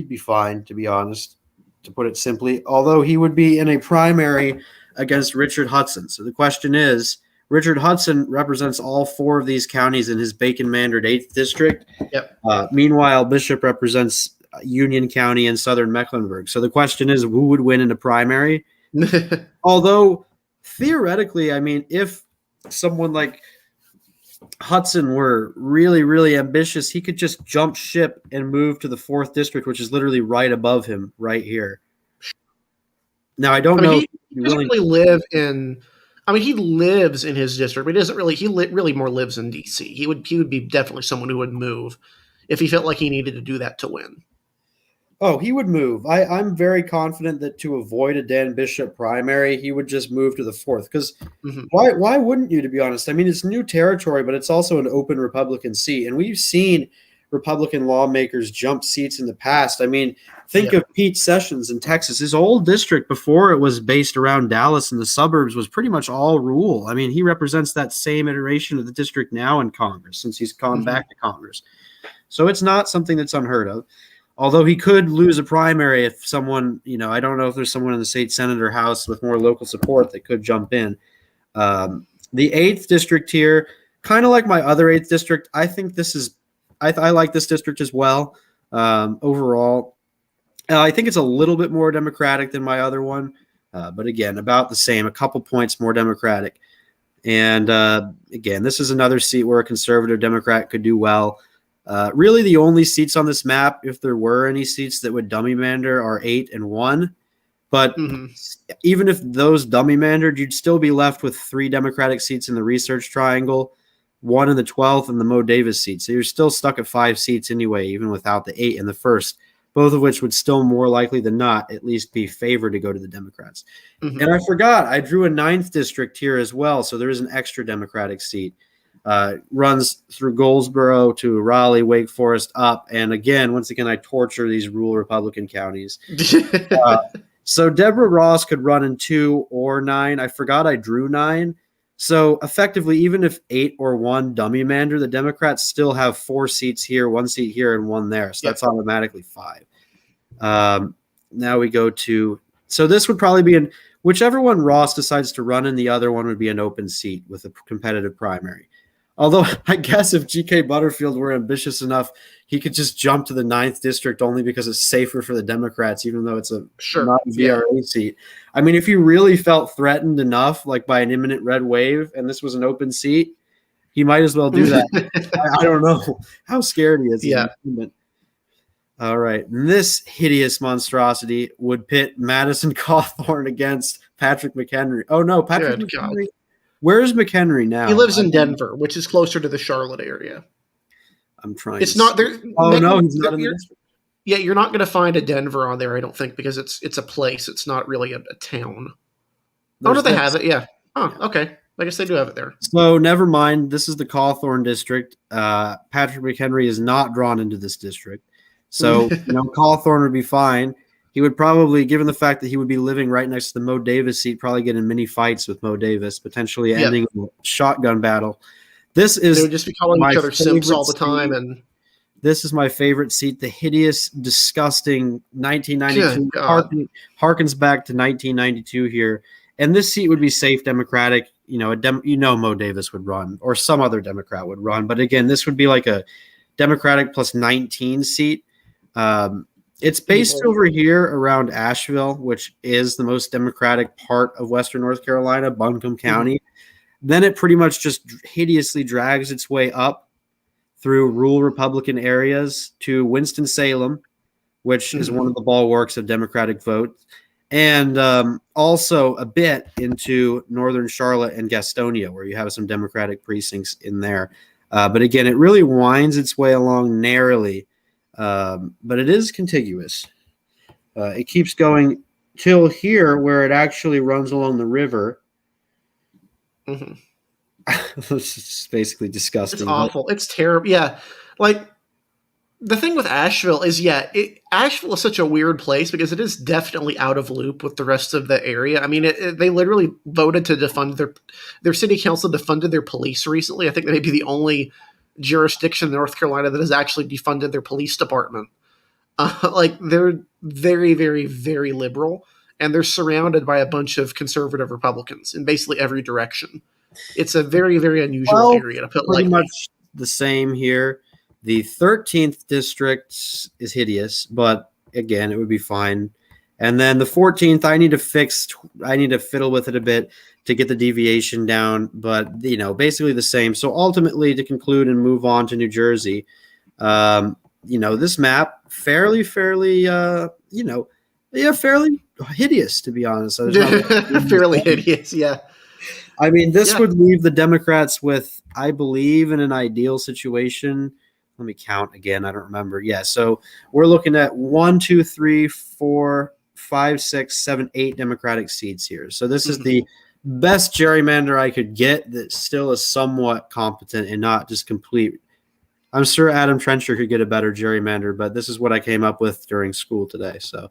be fine, to be honest, to put it simply. Although he would be in a primary against Richard Hudson. So the question is, Richard Hudson represents all 4 of these counties in his Bacon-Mandarin 8th district. Yep. Meanwhile, Bishop represents Union County and Southern Mecklenburg. So the question is, who would win in a primary? Although theoretically, I mean, if someone like Hudson were really, really ambitious, he could just jump ship and move to the 4th district, which is literally right above him, right here. Now, I don't know. He doesn't really live in. I mean, he lives in his district, but he doesn't really. Really more lives in D.C. He would be definitely someone who would move if he felt like he needed to do that to win. Oh, he would move. I'm very confident that to avoid a Dan Bishop primary, he would just move to the 4th. Because why wouldn't you, to be honest? I mean, it's new territory, but it's also an open Republican seat. And we've seen Republican lawmakers jump seats in the past. I mean, think of Pete Sessions in Texas. His old district before it was based around Dallas and the suburbs was pretty much all rural. I mean, he represents that same iteration of the district now in Congress since he's gone back to Congress. So it's not something that's unheard of. Although he could lose a primary if someone, I don't know if there's someone in the state Senate or House with more local support that could jump in. The 8th district here, kind of like my other 8th district, I think this is, I like this district as well. Overall, I think it's a little bit more Democratic than my other one, but again, about the same, a couple points more Democratic. And again, this is another seat where a conservative Democrat could do well. Really, the only seats on this map, if there were any seats that would dummy-mander, are 8 and 1. But even if those dummy-mandered, you'd still be left with 3 Democratic seats in the Research Triangle, 1 in the 12th, and the Mo Davis seat. So you're still stuck at 5 seats anyway, even without the 8 in the 1st, both of which would still more likely than not at least be favored to go to the Democrats. And I forgot, I drew a 9th district here as well, so there is an extra Democratic seat. Runs through Goldsboro to Raleigh, Wake Forest, up. And again, once again, I torture these rural Republican counties. So Deborah Ross could run in 2 or 9. I forgot I drew 9. So effectively, even if 8 or 1 dummy-mander, the Democrats still have 4 seats here, 1 seat here, and 1 there. So that's automatically 5. Now we go to – so this would probably be in – whichever one Ross decides to run in, the other one would be an open seat with a competitive primary. Although I guess if G.K. Butterfield were ambitious enough, he could just jump to the 9th district only because it's safer for the Democrats, even though it's a not VRA seat. I mean, if he really felt threatened enough, like by an imminent red wave, and this was an open seat, he might as well do that. I don't know how scared he is. Yeah. All right. And this hideous monstrosity would pit Madison Cawthorn against Patrick McHenry. Oh, no, Patrick McHenry. Where's McHenry now? He lives in Denver, which is closer to the Charlotte area. I'm trying. It's not there. Oh, no, he's not in the district. Yeah, you're not going to find a Denver on there, I don't think, because it's a place. It's not really a town. Oh, no, they have it. Yeah. Oh, okay. I guess they do have it there. So never mind. This is the Cawthorn district. Patrick McHenry is not drawn into this district. So, Cawthorn would be fine. He would probably, given the fact that he would be living right next to the Mo Davis seat, probably get in many fights with Mo Davis, potentially ending a shotgun battle. This is they would just be calling each other simps all the time, and this is my favorite seat. The hideous, disgusting 1992 harkens back to 1992 here, and this seat would be safe Democratic. Mo Davis would run, or some other Democrat would run, but again, this would be like a Democratic plus 19 seat. It's based over here around Asheville, which is the most Democratic part of Western North Carolina, Buncombe County. Then it pretty much just hideously drags its way up through rural Republican areas to Winston-Salem, which is one of the bulwarks of Democratic vote, and also a bit into northern Charlotte and Gastonia, where you have some Democratic precincts in there. But again, it really winds its way along narrowly. But it is contiguous. It keeps going till here where it actually runs along the river. It's just basically disgusting. It's awful. It's terrible. Yeah. Like The thing with Asheville is, Asheville is such a weird place because it is definitely out of loop with the rest of the area. I mean, they literally voted to defund their city council defunded their police recently. I think they may be the only jurisdiction in North Carolina that has actually defunded their police department. Like they're very, very, very liberal, and they're surrounded by a bunch of conservative Republicans in basically every direction. It's a very, very unusual area to put pretty lightly. much the same here. The 13th district is hideous, but again, it would be fine. And then the 14th, I need to fiddle with it a bit to get the deviation down, but basically the same. So ultimately, to conclude and move on to New Jersey, this map fairly hideous, to be honest. Fairly hideous, yeah. I mean, this would leave the Democrats with, I believe, in an ideal situation. Let me count again. I don't remember. Yeah, so we're looking at 1, 2, 3, 4, 5, 6, 7, 8 Democratic seats here. So this is the best gerrymander I could get that still is somewhat competent and not just complete. I'm sure Adam Trencher could get a better gerrymander, but this is what I came up with during school today. So.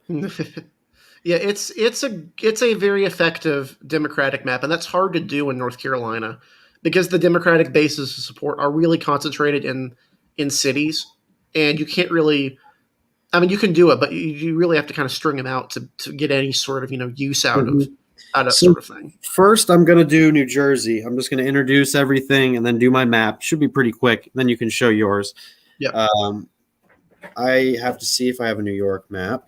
Yeah, it's a very effective Democratic map, and that's hard to do in North Carolina because the Democratic bases of support are really concentrated in cities, and you can't really. I mean, you can do it, but you really have to kind of string them out to get any sort of use out of sort of thing. First, I'm going to do New Jersey. I'm just going to introduce everything and then do my map. Should be pretty quick. Then you can show yours. Yeah. I have to see if I have a New York map.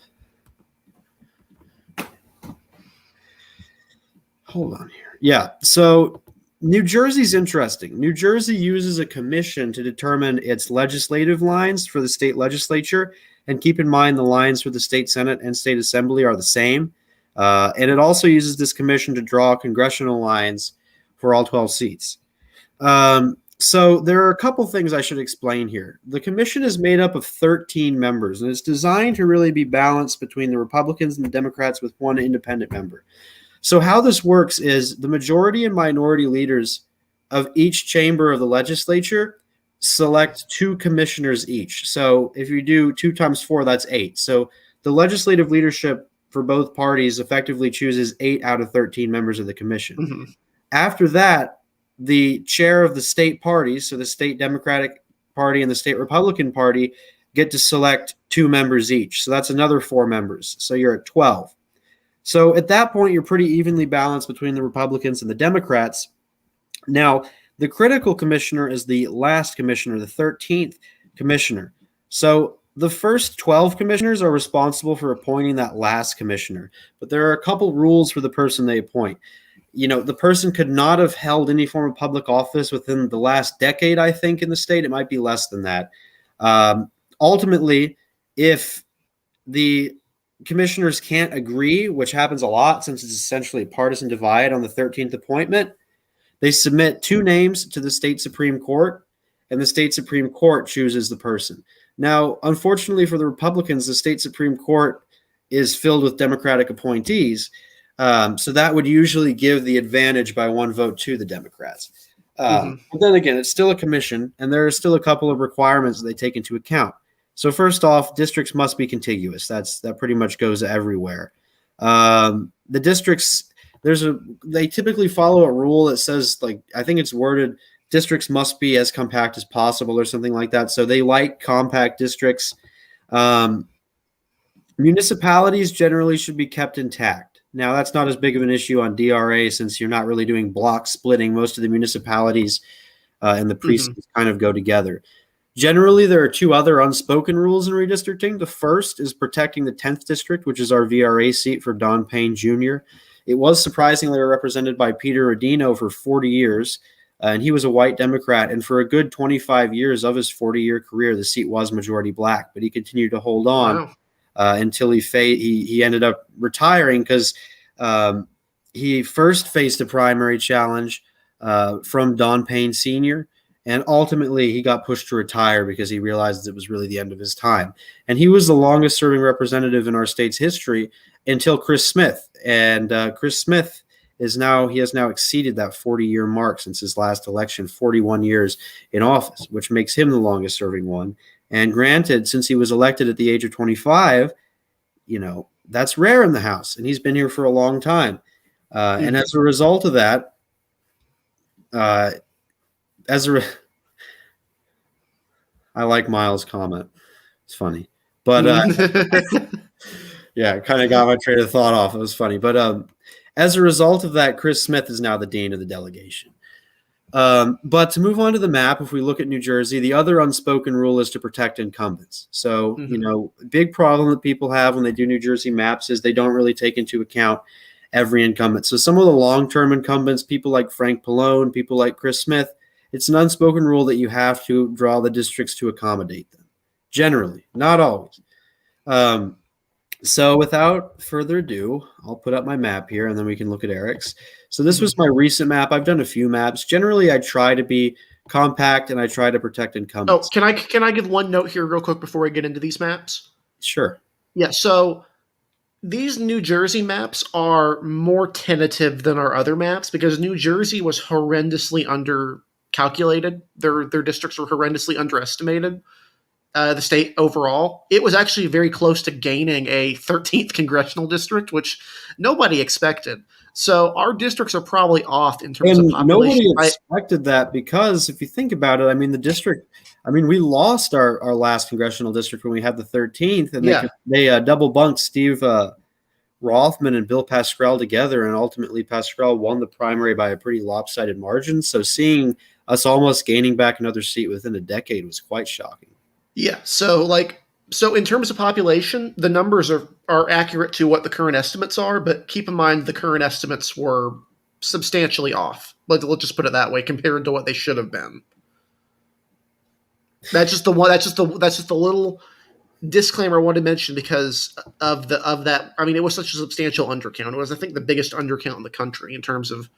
Hold on here. Yeah. So New Jersey's interesting. New Jersey uses a commission to determine its legislative lines for the state legislature. And keep in mind the lines for the state Senate and state assembly are the same. And it also uses this commission to draw congressional lines for all 12 seats. So there are a couple things I should explain here. The commission is made up of 13 members, and it's designed to really be balanced between the Republicans and the Democrats with one independent member. So how this works is the majority and minority leaders of each chamber of the legislature select 2 commissioners each. So if you do 2 times 4, that's 8. So the legislative leadership for both parties effectively chooses 8 out of 13 members of the commission. Mm-hmm. After that, the chair of the state parties, so the state Democratic Party and the state Republican Party, get to select 2 members each. So that's another 4 members. So you're at 12. So at that point, you're pretty evenly balanced between the Republicans and the Democrats. Now, the critical commissioner is the last commissioner, the 13th commissioner. So the first 12 commissioners are responsible for appointing that last commissioner. But there are a couple rules for the person they appoint. The person could not have held any form of public office within the last decade, I think, in the state. It might be less than that. Ultimately, if the commissioners can't agree, which happens a lot since it's essentially a partisan divide on the 13th appointment, they submit 2 names to the state Supreme Court, and the state Supreme Court chooses the person. Now, unfortunately for the Republicans, the state Supreme Court is filled with Democratic appointees, so that would usually give the advantage by 1 vote to the Democrats. But then again, it's still a commission, and there are still a couple of requirements that they take into account. So first off, districts must be contiguous. That pretty much goes everywhere. The districts, they typically follow a rule that says, I think it's worded, districts must be as compact as possible or something like that. So they like compact districts. Municipalities generally should be kept intact. Now, that's not as big of an issue on DRA since you're not really doing block splitting. Most of the municipalities and the precincts kind of go together. Generally, there are 2 other unspoken rules in redistricting. The first is protecting the 10th district, which is our VRA seat for Don Payne Jr. It was surprisingly represented by Peter Rodino for 40 years, and he was a white Democrat. And for a good 25 years of his 40-year career, the seat was majority black, but he continued to hold on until he ended up retiring because he first faced a primary challenge from Don Payne Sr., and ultimately, he got pushed to retire because he realized it was really the end of his time. And he was the longest serving representative in our state's history until Chris Smith. And Chris Smith has now exceeded that 40-year mark since his last election, 41 years in office, which makes him the longest serving one. And granted, since he was elected at the age of 25, that's rare in the House, and he's been here for a long time. And as a result of that, I like Miles' comment. It's funny, but yeah, it kind of got my train of thought off. It was funny, but as a result of that, Chris Smith is now the dean of the delegation. But to move on to the map, if we look at New Jersey, the other unspoken rule is to protect incumbents. So, a big problem that people have when they do New Jersey maps is they don't really take into account every incumbent. So some of the long-term incumbents, people like Frank Pallone, people like Chris Smith, it's an unspoken rule that you have to draw the districts to accommodate them. Generally, not always. So without further ado, I'll put up my map here and then we can look at Eric's. So this was my recent map. I've done a few maps. Generally, I try to be compact and I try to protect incumbents. Oh, can I give one note here real quick before I get into these maps? Sure. Yeah, so these New Jersey maps are more tentative than our other maps because New Jersey was horrendously undercalculated. Their districts were horrendously underestimated. The state overall, it was actually very close to gaining a 13th congressional district, which nobody expected. So our districts are probably off in terms of population. Nobody expected that because if you think about it, we lost our last congressional district when we had the 13th, and they double bunked Steve Rothman and Bill Pascrell together, and ultimately Pascrell won the primary by a pretty lopsided margin. So seeing us almost gaining back another seat within a decade was quite shocking. Yeah, so in terms of population, the numbers are accurate to what the current estimates are, but keep in mind the current estimates were substantially off. Let's just put it that way compared to what they should have been. That's just the little disclaimer I wanted to mention because of that. I mean, it was such a substantial undercount. It was, I think, the biggest undercount in the country in terms of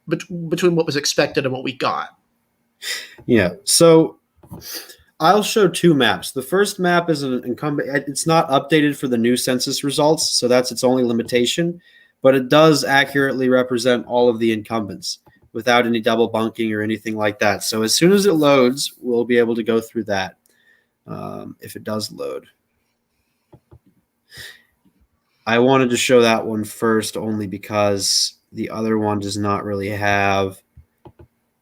between what was expected and what we got. Yeah. So I'll show two maps. The first map is an incumbent. It's not updated for the new census results, so that's its only limitation, but it does accurately represent all of the incumbents without any double bunking or anything like that. So as soon as it loads, we'll be able to go through that if it does load. I wanted to show that one first only because the other one does not really have.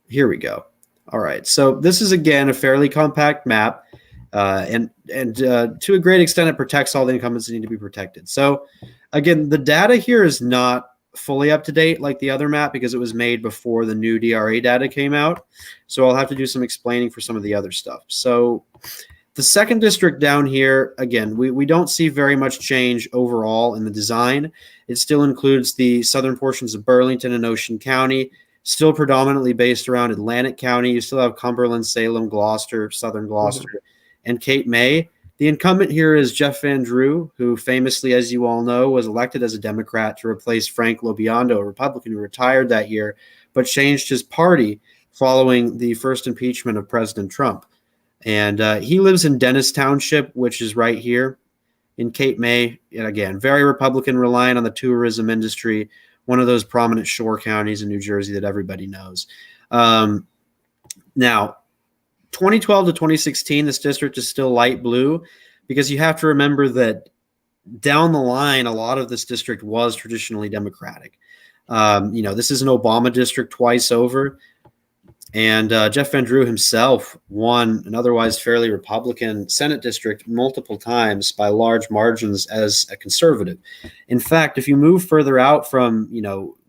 Here we go. All right, so this is, again, a fairly compact map, and to a great extent, it protects all the incumbents that need to be protected. So, again, the data here is not fully up to date like the other map because it was made before the new DRA data came out. So I'll have to do some explaining for some of the other stuff. So the second district down here, again, we don't see very much change overall in the design. It still includes the southern portions of Burlington and Ocean County, still predominantly based around Atlantic County. You still have Cumberland, Salem, Gloucester, Southern Gloucester, and Cape May. The incumbent here is Jeff Van Drew, who famously, as you all know, was elected as a Democrat to replace Frank Lobiando, a Republican who retired that year, but changed his party following the first impeachment of President Trump. And he lives in Dennis Township, which is right here in Cape May. And again, very Republican, reliant on the tourism industry, one of those prominent shore counties in New Jersey that everybody knows. Now, 2012 to 2016, this district is still light blue because you have to remember that down the line, a lot of this district was traditionally Democratic. This is an Obama district twice over. And Jeff Van Drew himself won an otherwise fairly Republican Senate district multiple times by large margins as a conservative. In fact, if you move further out from,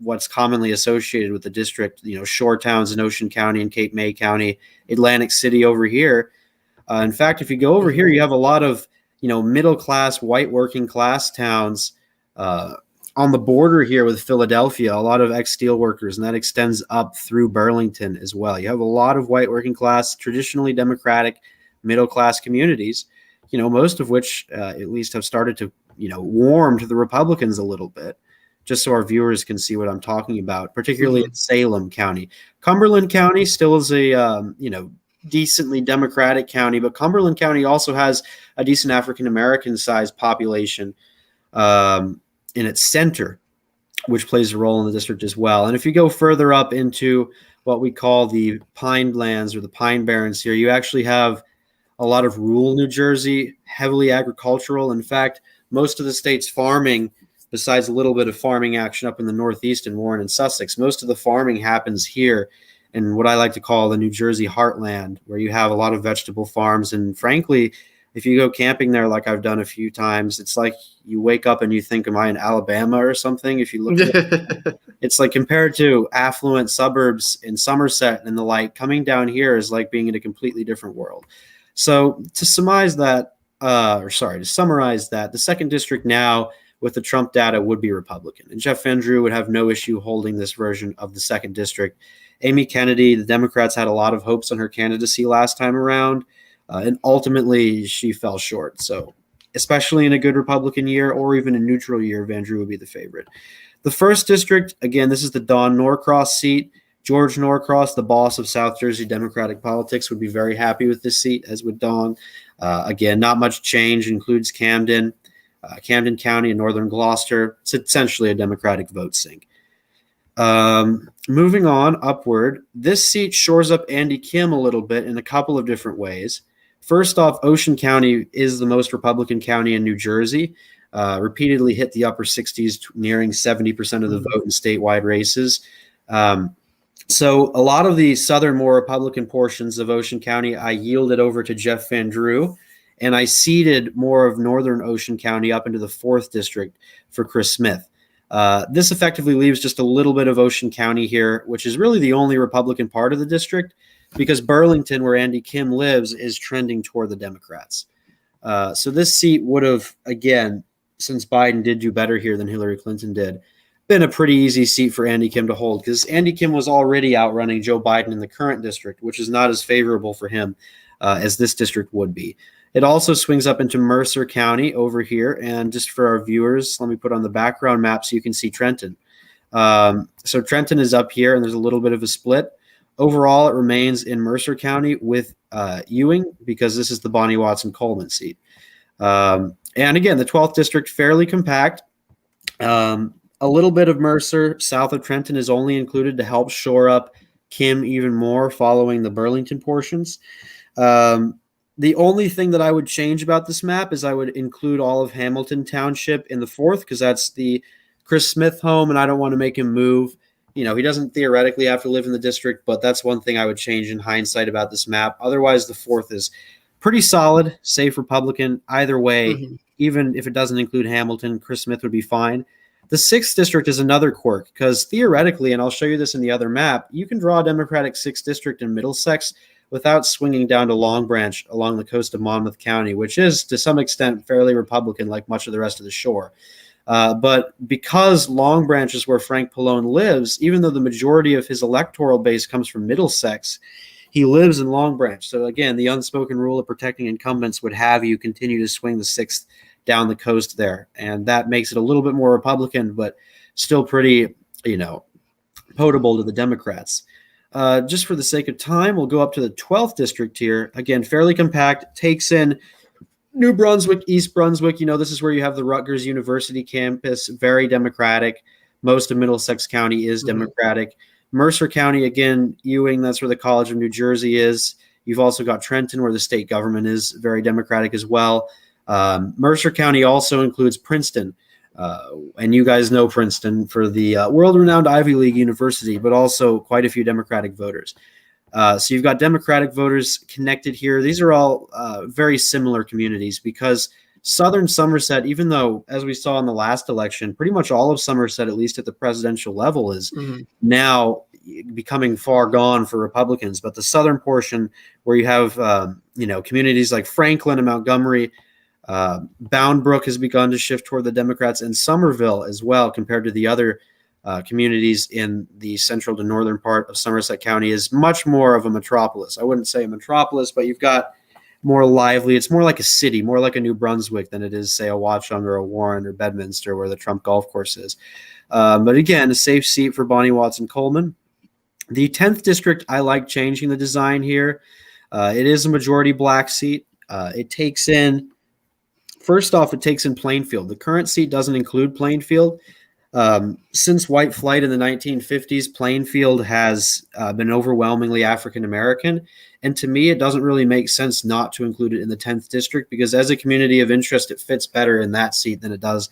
what's commonly associated with the district, shore towns in Ocean County and Cape May County, Atlantic City over here. In fact, if you go over here, you have a lot of, middle-class, white working-class towns on the border here with Philadelphia, a lot of ex-steel workers, and that extends up through Burlington as well. You have a lot of white working class, traditionally Democratic, middle-class communities, most of which at least have started to, warm to the Republicans a little bit, just so our viewers can see what I'm talking about, particularly in Salem County. Cumberland County still is a, decently Democratic county, but Cumberland County also has a decent African-American-sized population in its center, which plays a role in the district as well. And if you go further up into what we call the Pine Lands or the Pine Barrens here, you actually have a lot of rural New Jersey, heavily agricultural. In fact, most of the state's farming, besides a little bit of farming action up in the Northeast in Warren and Sussex, most of the farming happens here in what I like to call the New Jersey heartland, where you have a lot of vegetable farms. And frankly, if you go camping there, like I've done a few times, it's like you wake up and you think, am I in Alabama or something? If you look at it, it's like compared to affluent suburbs in Somerset and the like, coming down here is like being in a completely different world. So to summarize that, to summarize that, the second district now with the Trump data would be Republican. And Jeff Van Drew would have no issue holding this version of the second district. Amy Kennedy, the Democrats had a lot of hopes on her candidacy last time around. And ultimately, she fell short. So, especially in a good Republican year or even a neutral year, Van Drew would be the favorite. The first district, again, this is the Don Norcross seat. George Norcross, the boss of South Jersey Democratic politics, would be very happy with this seat, as would Don. Again, not much change. It includes Camden, Camden County, and northern Gloucester. It's essentially a Democratic vote sink. Moving on upward, this seat shores up Andy Kim a little bit in a couple of different ways. First off, Ocean County is the most Republican county in New Jersey, repeatedly hit the upper 60s, nearing 70% of the vote in statewide races. So a lot of the southern, more Republican portions of Ocean County, I yielded over to Jeff Van Drew, and I ceded more of northern Ocean County up into the 4th district for Chris Smith. This effectively leaves just a little bit of Ocean County here, which is really the only Republican part of the district, because Burlington, where Andy Kim lives, is trending toward the Democrats. So this seat would have, again, since Biden did do better here than Hillary Clinton did, been a pretty easy seat for Andy Kim to hold, because Andy Kim was already outrunning Joe Biden in the current district, which is not as favorable for him as this district would be. It also swings up into Mercer County over here. And just for our viewers, let me put on the background map so you can see Trenton. So Trenton is up here, and there's a little bit of a split. Overall, it remains in Mercer County with Ewing, because this is the Bonnie Watson Coleman seat. And again, the 12th district, fairly compact. A little bit of Mercer south of Trenton is only included to help shore up Kim even more following the Burlington portions. The only thing that I would change about this map is I would include all of Hamilton Township in the 4th, because that's the Chris Smith home, and I don't want to make him move. You know, he doesn't theoretically have to live in the district, but that's one thing I would change in hindsight about this map. Otherwise, the 4th is pretty solid, safe Republican. Either way, even if it doesn't include Hamilton, Chris Smith would be fine. The 6th district is another quirk, because theoretically, and I'll show you this in the other map, you can draw a Democratic 6th district in Middlesex without swinging down to Long Branch along the coast of Monmouth County, which is to some extent fairly Republican, like much of the rest of the shore. But because Long Branch is where Frank Pallone lives, even though the majority of his electoral base comes from Middlesex, he lives in Long Branch. So again, the unspoken rule of protecting incumbents would have you continue to swing the 6th down the coast there. And that makes it a little bit more Republican, but still pretty, potable to the Democrats. Just for the sake of time, we'll go up to the 12th district here. Again, fairly compact, takes in New Brunswick, East Brunswick. This is where you have the Rutgers University campus, very Democratic. Most of Middlesex County is Democratic. Mercer County, again, Ewing, that's where the College of New Jersey is. You've also got Trenton, where the state government is very Democratic as well. Mercer County also includes Princeton. And you guys know Princeton for the world-renowned Ivy League university, but also quite a few Democratic voters. So you've got Democratic voters connected here. These are all very similar communities, because southern Somerset, even though, as we saw in the last election, pretty much all of Somerset, at least at the presidential level, is now becoming far gone for Republicans. But the southern portion, where you have communities like Franklin and Montgomery, Bound Brook has begun to shift toward the Democrats, and Somerville as well, compared to the other communities in the central to northern part of Somerset County, is much more of a metropolis. I wouldn't say a metropolis, but you've got more lively. It's more like a city, more like a New Brunswick than it is, say, a Watchung or a Warren or Bedminster, where the Trump golf course is. But again, a safe seat for Bonnie Watson Coleman. The 10th district, I like changing the design here. It is a majority black seat. It takes in Plainfield. The current seat doesn't include Plainfield. Since white flight in the 1950s, Plainfield has been overwhelmingly African American. And to me, it doesn't really make sense not to include it in the 10th district, because as a community of interest, it fits better in that seat than it does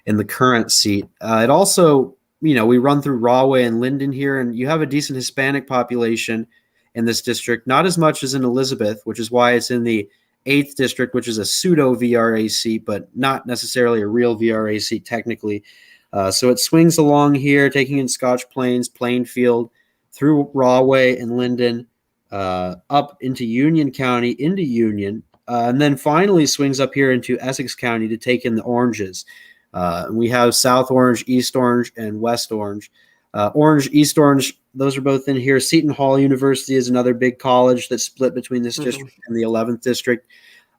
in the current seat. It also, we run through Rahway and Linden here, and you have a decent Hispanic population in this district, not as much as in Elizabeth, which is why it's in the 8th district, which is a pseudo VRA seat, but not necessarily a real VRA seat technically. So it swings along here, taking in Scotch Plains, Plainfield, through Rahway and Linden, up into Union County, into Union, and then finally swings up here into Essex County to take in the Oranges. We have South Orange, East Orange, and West Orange. Orange, East Orange, those are both in here. Seton Hall University is another big college that's split between this district and the 11th district.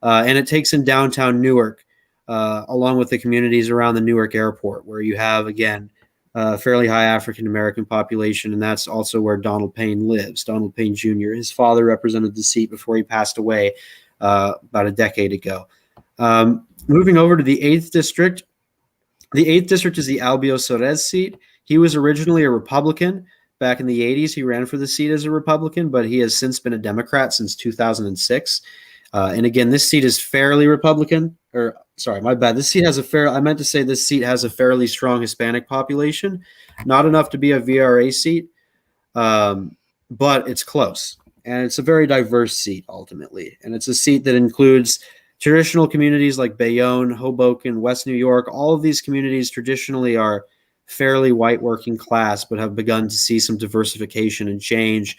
And it takes in downtown Newark, along with the communities around the Newark airport, where you have, again, a fairly high African-American population, and that's also where Donald Payne lives. Donald Payne Jr., his father represented the seat before he passed away about a decade ago. Moving over to the 8th district. The 8th district is the Albio Sorez seat. He was originally a Republican. Back in the 80s, he ran for the seat as a Republican, but he has since been a Democrat since 2006. And again, this seat is fairly Republican. Or, sorry, my bad. This seat has I meant to say this seat has a fairly strong Hispanic population. Not enough to be a VRA seat, but it's close. And it's a very diverse seat, ultimately. And it's a seat that includes traditional communities like Bayonne, Hoboken, West New York. All of these communities traditionally are fairly white working class, but have begun to see some diversification and change,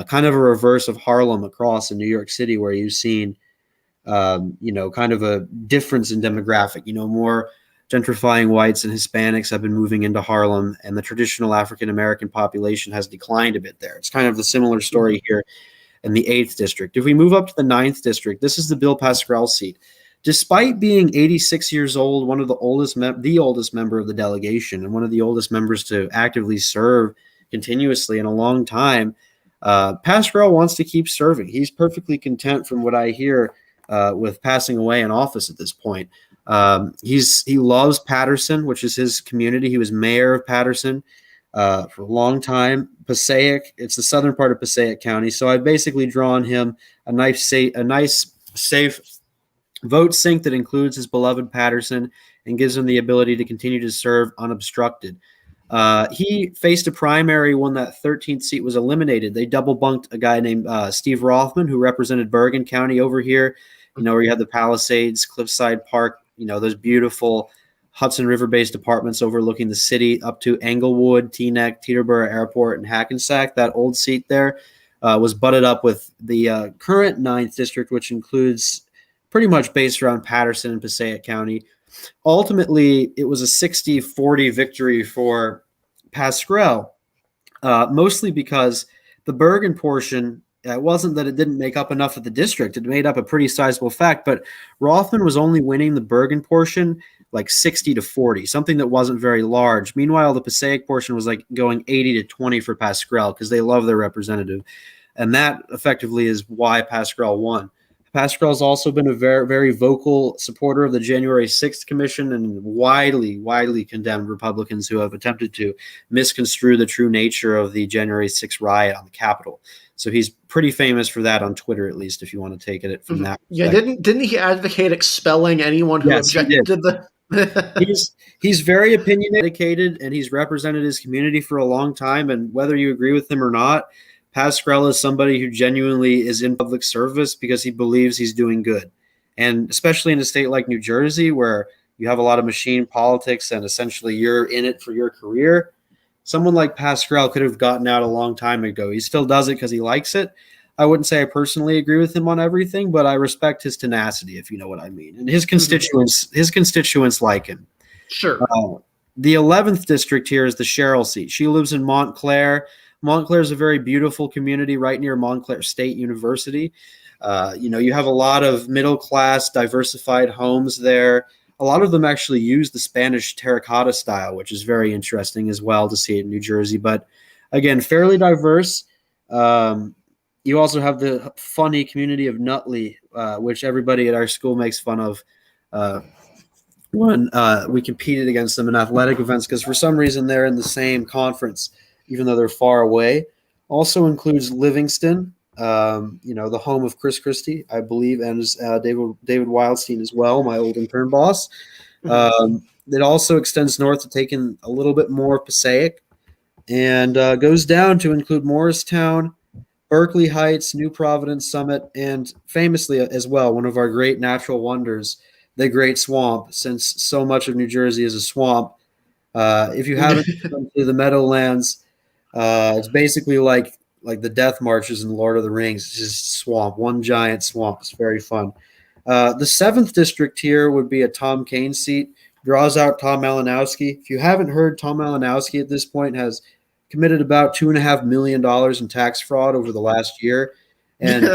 kind of a reverse of Harlem across in New York City, where you've seen, kind of a difference in demographic. More gentrifying whites and Hispanics have been moving into Harlem, and the traditional African-American population has declined a bit there. It's kind of the similar story here in the 8th district. If we move up to the 9th district, this is the Bill Pascrell seat. Despite being 86 years old, one of the oldest member of the delegation, and one of the oldest members to actively serve continuously in a long time, Pascrell wants to keep serving. He's perfectly content, from what I hear, with passing away in office at this point. He loves Paterson, which is his community. He was mayor of Paterson for a long time. Passaic, it's the southern part of Passaic County. So I've basically drawn him a nice, safe vote sink that includes his beloved Paterson and gives him the ability to continue to serve unobstructed. He faced a primary when that 13th seat was eliminated. They double bunked a guy named Steve Rothman, who represented Bergen County over here, where you have the Palisades, Cliffside Park, those beautiful Hudson River-based apartments overlooking the city up to Englewood, Teaneck, Teterboro Airport, and Hackensack. That old seat there was butted up with the current 9th district, which includes pretty much based around Paterson and Passaic County. Ultimately, it was a 60-40 victory for Pascrell, mostly because the Bergen portion, it wasn't that it didn't make up enough of the district. It made up a pretty sizable fact, but Rothman was only winning the Bergen portion like 60-40, something that wasn't very large. Meanwhile, the Passaic portion was like going 80-20 for Pascrell because they love their representative. And that effectively is why Pascrell won. Pascrell's also been a very, very vocal supporter of the January 6th Commission and widely condemned Republicans who have attempted to misconstrue the true nature of the January 6th riot on the Capitol. So he's pretty famous for that on Twitter, at least, if you want to take it from that perspective. Yeah, didn't he advocate expelling anyone who objected to the he's very opinionated, and he's represented his community for a long time, and whether you agree with him or not, Pascrell is somebody who genuinely is in public service because he believes he's doing good. And especially in a state like New Jersey, where you have a lot of machine politics and essentially you're in it for your career, someone like Pascrell could have gotten out a long time ago. He still does it because he likes it. I wouldn't say I personally agree with him on everything, but I respect his tenacity, if you know what I mean. And his constituents like him. Sure. The 11th district here is the Cheryl seat. She lives in Montclair. Montclair is a very beautiful community right near Montclair State University. You have a lot of middle-class, diversified homes there. A lot of them actually use the Spanish terracotta style, which is very interesting as well to see in New Jersey. But again, fairly diverse. You also have the funny community of Nutley, which everybody at our school makes fun of when we competed against them in athletic events, because for some reason they're in the same conference, even though they're far away. Also includes Livingston, the home of Chris Christie, I believe, and David Wildstein as well, my old intern boss. It also extends north to take in a little bit more Passaic, and goes down to include Morristown, Berkeley Heights, New Providence Summit, and famously as well, one of our great natural wonders, the Great Swamp, since so much of New Jersey is a swamp. If you haven't come to the Meadowlands, it's basically like the Death Marches in Lord of the Rings. It's just swamp, one giant swamp. It's very fun. The 7th district here would be a Tom Kean seat. Draws out Tom Malinowski. If you haven't heard, Tom Malinowski at this point has committed about $2.5 million in tax fraud over the last year. And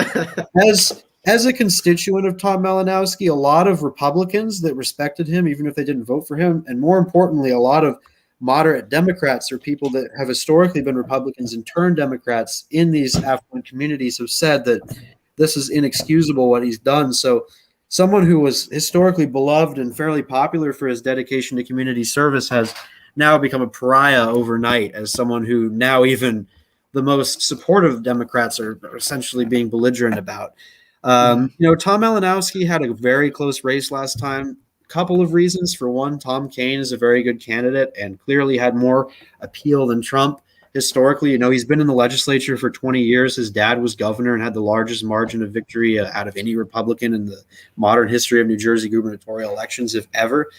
as a constituent of Tom Malinowski, a lot of Republicans that respected him, even if they didn't vote for him, and more importantly, a lot of moderate Democrats or people that have historically been Republicans and turned Democrats in these affluent communities have said that this is inexcusable what he's done. So someone who was historically beloved and fairly popular for his dedication to community service has now become a pariah overnight, as someone who now even the most supportive Democrats are essentially being belligerent about. Tom Malinowski had a very close race last time. Couple of reasons. For one, Tom Kean is a very good candidate and clearly had more appeal than Trump. Historically, he's been in the legislature for 20 years. His dad was governor and had the largest margin of victory out of any Republican in the modern history of New Jersey gubernatorial elections, if ever.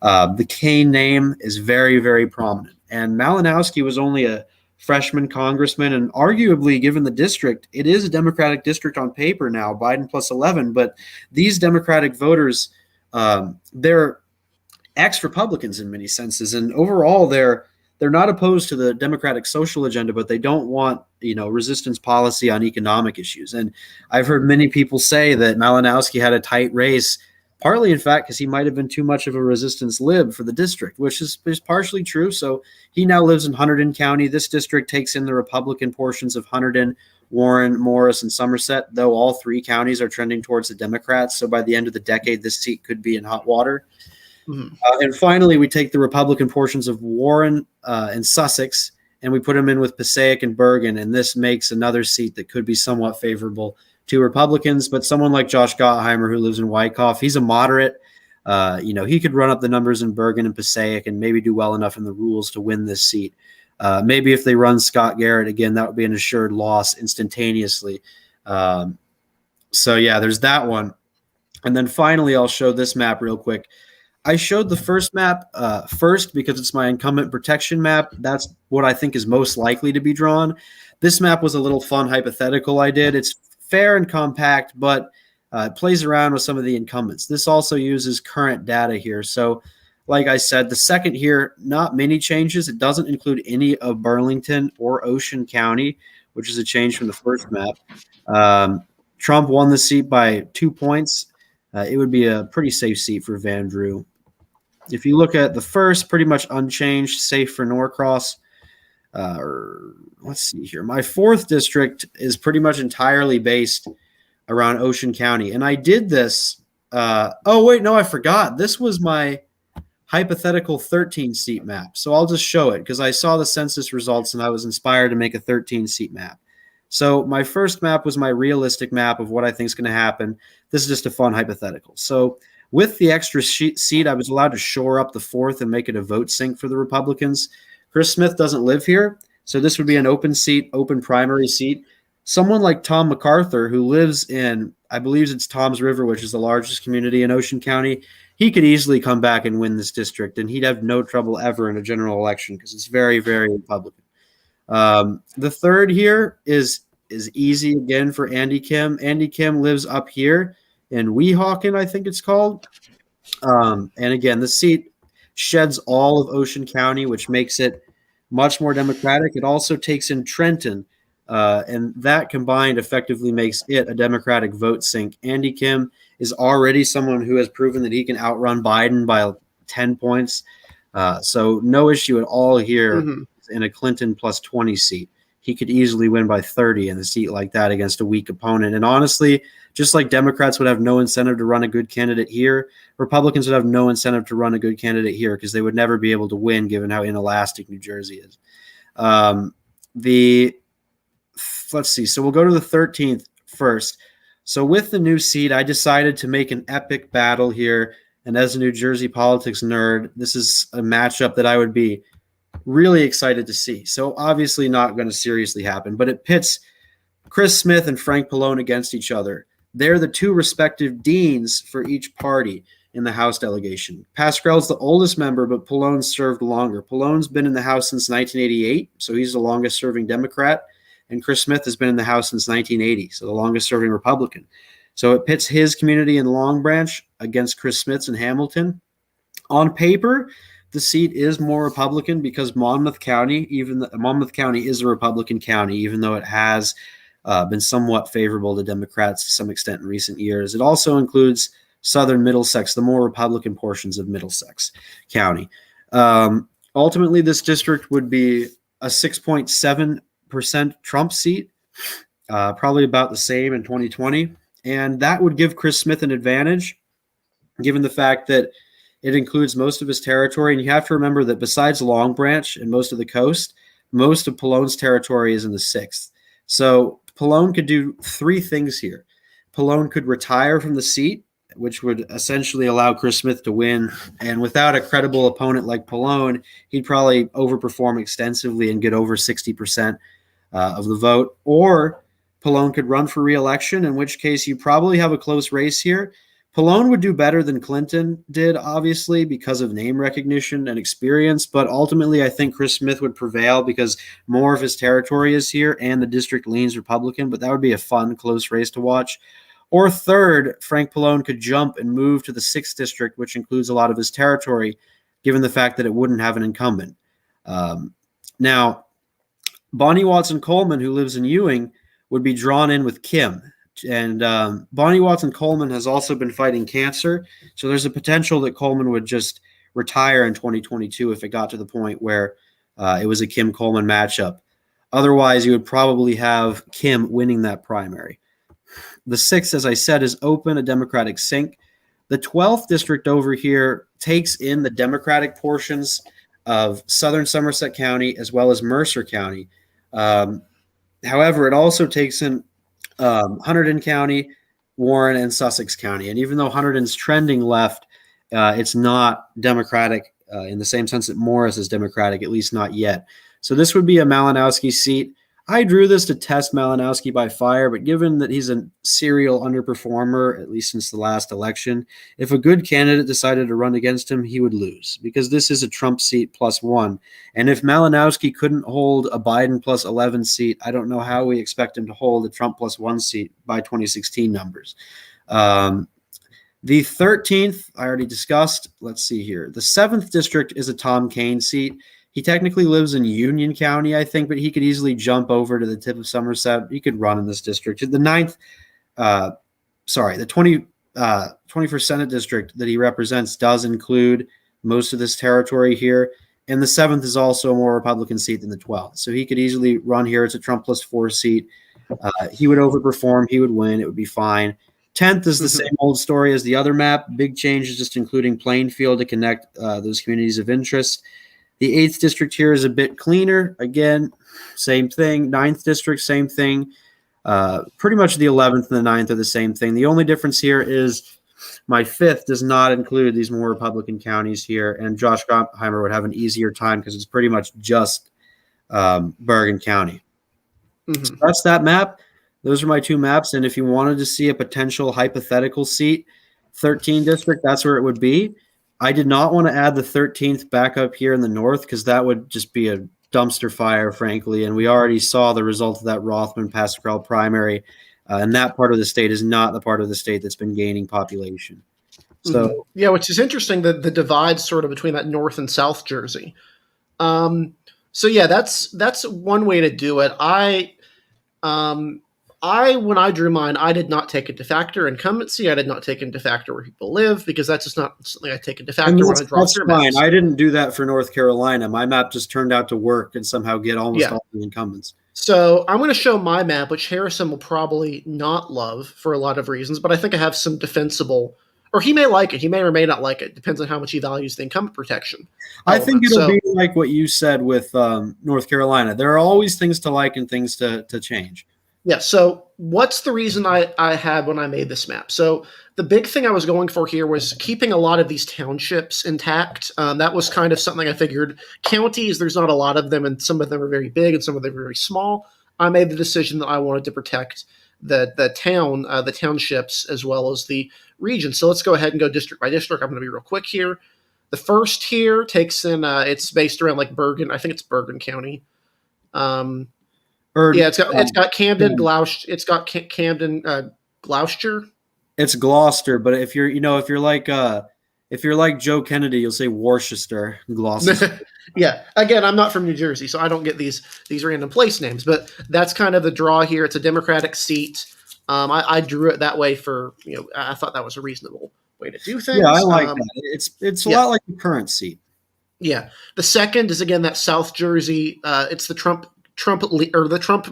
The Kean name is very, very prominent. And Malinowski was only a freshman congressman, and arguably, given the district, it is a Democratic district on paper now, Biden plus 11. But these Democratic voters, they're ex-Republicans in many senses, and overall, they're not opposed to the Democratic social agenda, but they don't want resistance policy on economic issues. And I've heard many people say that Malinowski had a tight race, partly, in fact, because he might have been too much of a resistance lib for the district, which is partially true. So he now lives in Hunterdon County. This district takes in the Republican portions of Hunterdon, Warren, Morris, and Somerset, though all three counties are trending towards the Democrats. So by the end of the decade, this seat could be in hot water. And finally, we take the Republican portions of Warren and Sussex, and we put them in with Passaic and Bergen, and this makes another seat that could be somewhat favorable to Republicans. But someone like Josh Gottheimer, who lives in Wyckoff, he's a moderate. He could run up the numbers in Bergen and Passaic and maybe do well enough in the rules to win this seat. Maybe if they run Scott Garrett again, that would be an assured loss instantaneously. There's that one. And then finally, I'll show this map real quick. I showed the first map first because it's my incumbent protection map. That's what I think is most likely to be drawn. This map was a little fun hypothetical I did. It's fair and compact, but it plays around with some of the incumbents. This also uses current data here. So like I said, the second here, not many changes. It doesn't include any of Burlington or Ocean County, which is a change from the first map. Trump won the seat by 2 points. It would be a pretty safe seat for Van Drew. If you look at the first, pretty much unchanged, safe for Norcross. Let's see here. My 4th district is pretty much entirely based around Ocean County. And I did this. I forgot. This was my hypothetical 13-seat map. So I'll just show it because I saw the census results and I was inspired to make a 13-seat map. So my first map was my realistic map of what I think is going to happen. This is just a fun hypothetical. So with the extra seat, I was allowed to shore up the 4th and make it a vote sink for the Republicans. Chris Smith doesn't live here, so this would be an open seat, open primary seat. Someone like Tom MacArthur, who lives in, I believe it's Toms River, which is the largest community in Ocean County, he could easily come back and win this district, and he'd have no trouble ever in a general election because it's very, very Republican. The third here is easy again for Andy Kim. Andy Kim lives up here in Weehawken, I think it's called. And again, the seat sheds all of Ocean County, which makes it much more Democratic. It also takes in Trenton, and that combined effectively makes it a Democratic vote sink. Andy Kim is already someone who has proven that he can outrun Biden by 10 points. So no issue at all here in a Clinton plus 20 seat. he could easily win by 30 in a seat like that against a weak opponent. And honestly, just like Democrats would have no incentive to run a good candidate here, Republicans would have no incentive to run a good candidate here because they would never be able to win given how inelastic New Jersey is. Let's see. So we'll go to the 13th first. So with the new seat, I decided to make an epic battle here. And as a New Jersey politics nerd, this is a matchup that I would be really excited to see. So obviously not going to seriously happen, but it pits Chris Smith and Frank Pallone against each other. They're the two respective deans for each party in the House delegation. Pascrell's the oldest member, but Pallone served longer. Pallone's been in the House since 1988, so he's the longest serving Democrat. And Chris Smith has been in the House since 1980, so the longest serving Republican. So it pits his community in Long Branch against Chris Smith's in Hamilton. On paper, the seat is more Republican because Monmouth County is a Republican county, even though it has been somewhat favorable to Democrats to some extent in recent years. It also includes southern Middlesex, the more Republican portions of Middlesex County. Ultimately, this district would be a 6.7% Trump seat, probably about the same in 2020. And that would give Chris Smith an advantage, given the fact that it includes most of his territory. And you have to remember that besides Long Branch and most of the coast, most of Pallone's territory is in the 6th. So Pallone could do three things here. Pallone could retire from the seat, which would essentially allow Chris Smith to win. And without a credible opponent like Pallone, he'd probably overperform extensively and get over 60% of the vote. Or Pallone could run for re-election, in which case you probably have a close race here. Pallone would do better than Clinton did, obviously, because of name recognition and experience. But ultimately, I think Chris Smith would prevail because more of his territory is here and the district leans Republican. But that would be a fun, close race to watch. Or third, Frank Pallone could jump and move to the 6th district, which includes a lot of his territory, given the fact that it wouldn't have an incumbent. Now, Bonnie Watson Coleman, who lives in Ewing, would be drawn in with Kim. And Bonnie Watson Coleman has also been fighting cancer. So there's a potential that Coleman would just retire in 2022 if it got to the point where it was a Kim Coleman matchup. Otherwise, you would probably have Kim winning that primary. The 6th, as I said, is open, a Democratic sink. The 12th district over here takes in the Democratic portions of southern Somerset County as well as Mercer County. However, it also takes in Hunterdon County, Warren, and Sussex County. And even though Hunterdon's trending left, it's not Democratic in the same sense that Morris is Democratic, at least not yet. So this would be a Malinowski seat. I drew this to test Malinowski by fire, but given that he's a serial underperformer, at least since the last election, if a good candidate decided to run against him, he would lose because this is a Trump seat +1. And if Malinowski couldn't hold a Biden +11 seat, I don't know how we expect him to hold a Trump +1 seat by 2016 numbers. The 13th, I already discussed. Let's see here. The 7th district is a Tom Kean seat. He technically lives in Union County, I think, but he could easily jump over to the tip of Somerset. He could run in this district. The 21st Senate district that he represents does include most of this territory here. And the 7th is also a more Republican seat than the 12th. So he could easily run here. It's a Trump +4 seat. He would overperform. He would win. It would be fine. 10th is the same old story as the other map. Big changes, just including Plainfield to connect those communities of interest. The 8th district here is a bit cleaner. Again, same thing. 9th district, same thing. Pretty much the 11th and the 9th are the same thing. The only difference here is my 5th does not include these more Republican counties here, and Josh Gottheimer would have an easier time because it's pretty much just Bergen County. So that's that map. Those are my two maps, and if you wanted to see a potential hypothetical seat, 13 district, that's where it would be. I did not want to add the 13th back up here in the north because that would just be a dumpster fire, frankly. And we already saw the result of that Rothman-Pascrell primary. And that part of the state is not the part of the state that's been gaining population. So yeah, which is interesting, the divide sort of between that North and South Jersey. So yeah, that's one way to do it. When I drew mine, I did not take into factor incumbency. I did not take into factor where people live because that's just not something I take into factor when I draw their maps. I didn't do that for North Carolina. My map just turned out to work and somehow get almost all the incumbents. So I'm going to show my map, which Harrison will probably not love for a lot of reasons, but I think I have some defensible, or he may like it. He may or may not like it. Depends on how much he values the incumbent protection I think element. it'll So be like what you said with North Carolina. There are always things to like and things to change. yeah, so what's the reason I had when I made this map? So the big thing I was going for here was keeping a lot of these townships intact. That was kind of something I figured. Counties, there's not a lot of them, and some of them are very big and some of them are very small. I made the decision that I wanted to protect the townships as well as the region. So let's go ahead and go district by district. I'm going to be real quick here. The first here takes in it's based around like Bergen. I think it's Bergen County. Um, Or yeah, it's got Camden, Gloucester. It's got Camden, Gloucester. it's Gloucester, but if you're like Joe Kennedy, you'll say Worcester, Gloucester. Yeah, again, I'm not from New Jersey, so I don't get these random place names. But that's kind of the draw here. It's a Democratic seat. I drew it that way for I thought that was a reasonable way to do things. Yeah, I like that. It's a lot like the current seat. Yeah, the second is again that South Jersey. It's the Trump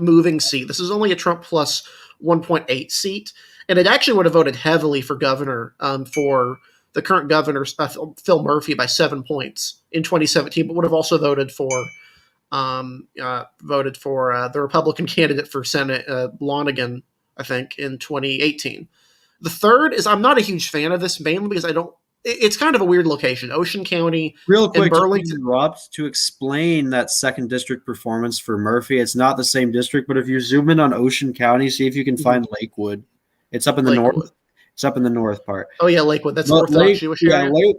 moving seat. This is only a Trump plus 1.8 seat, and it actually would have voted heavily for governor for the current governor Phil Murphy by 7 points in 2017, but would have also voted for the Republican candidate for Senate Lonigan, I think, in 2018. The third is I'm not a huge fan of this mainly because I don't. It's kind of a weird location, Ocean County, Real quick, Burlington. to explain that second district performance for Murphy. It's not the same district, but if you zoom in on Ocean County, see if you can find Lakewood. It's up in the north. It's up in the north part. Oh yeah, Lakewood. That's Orthodox Jewish area.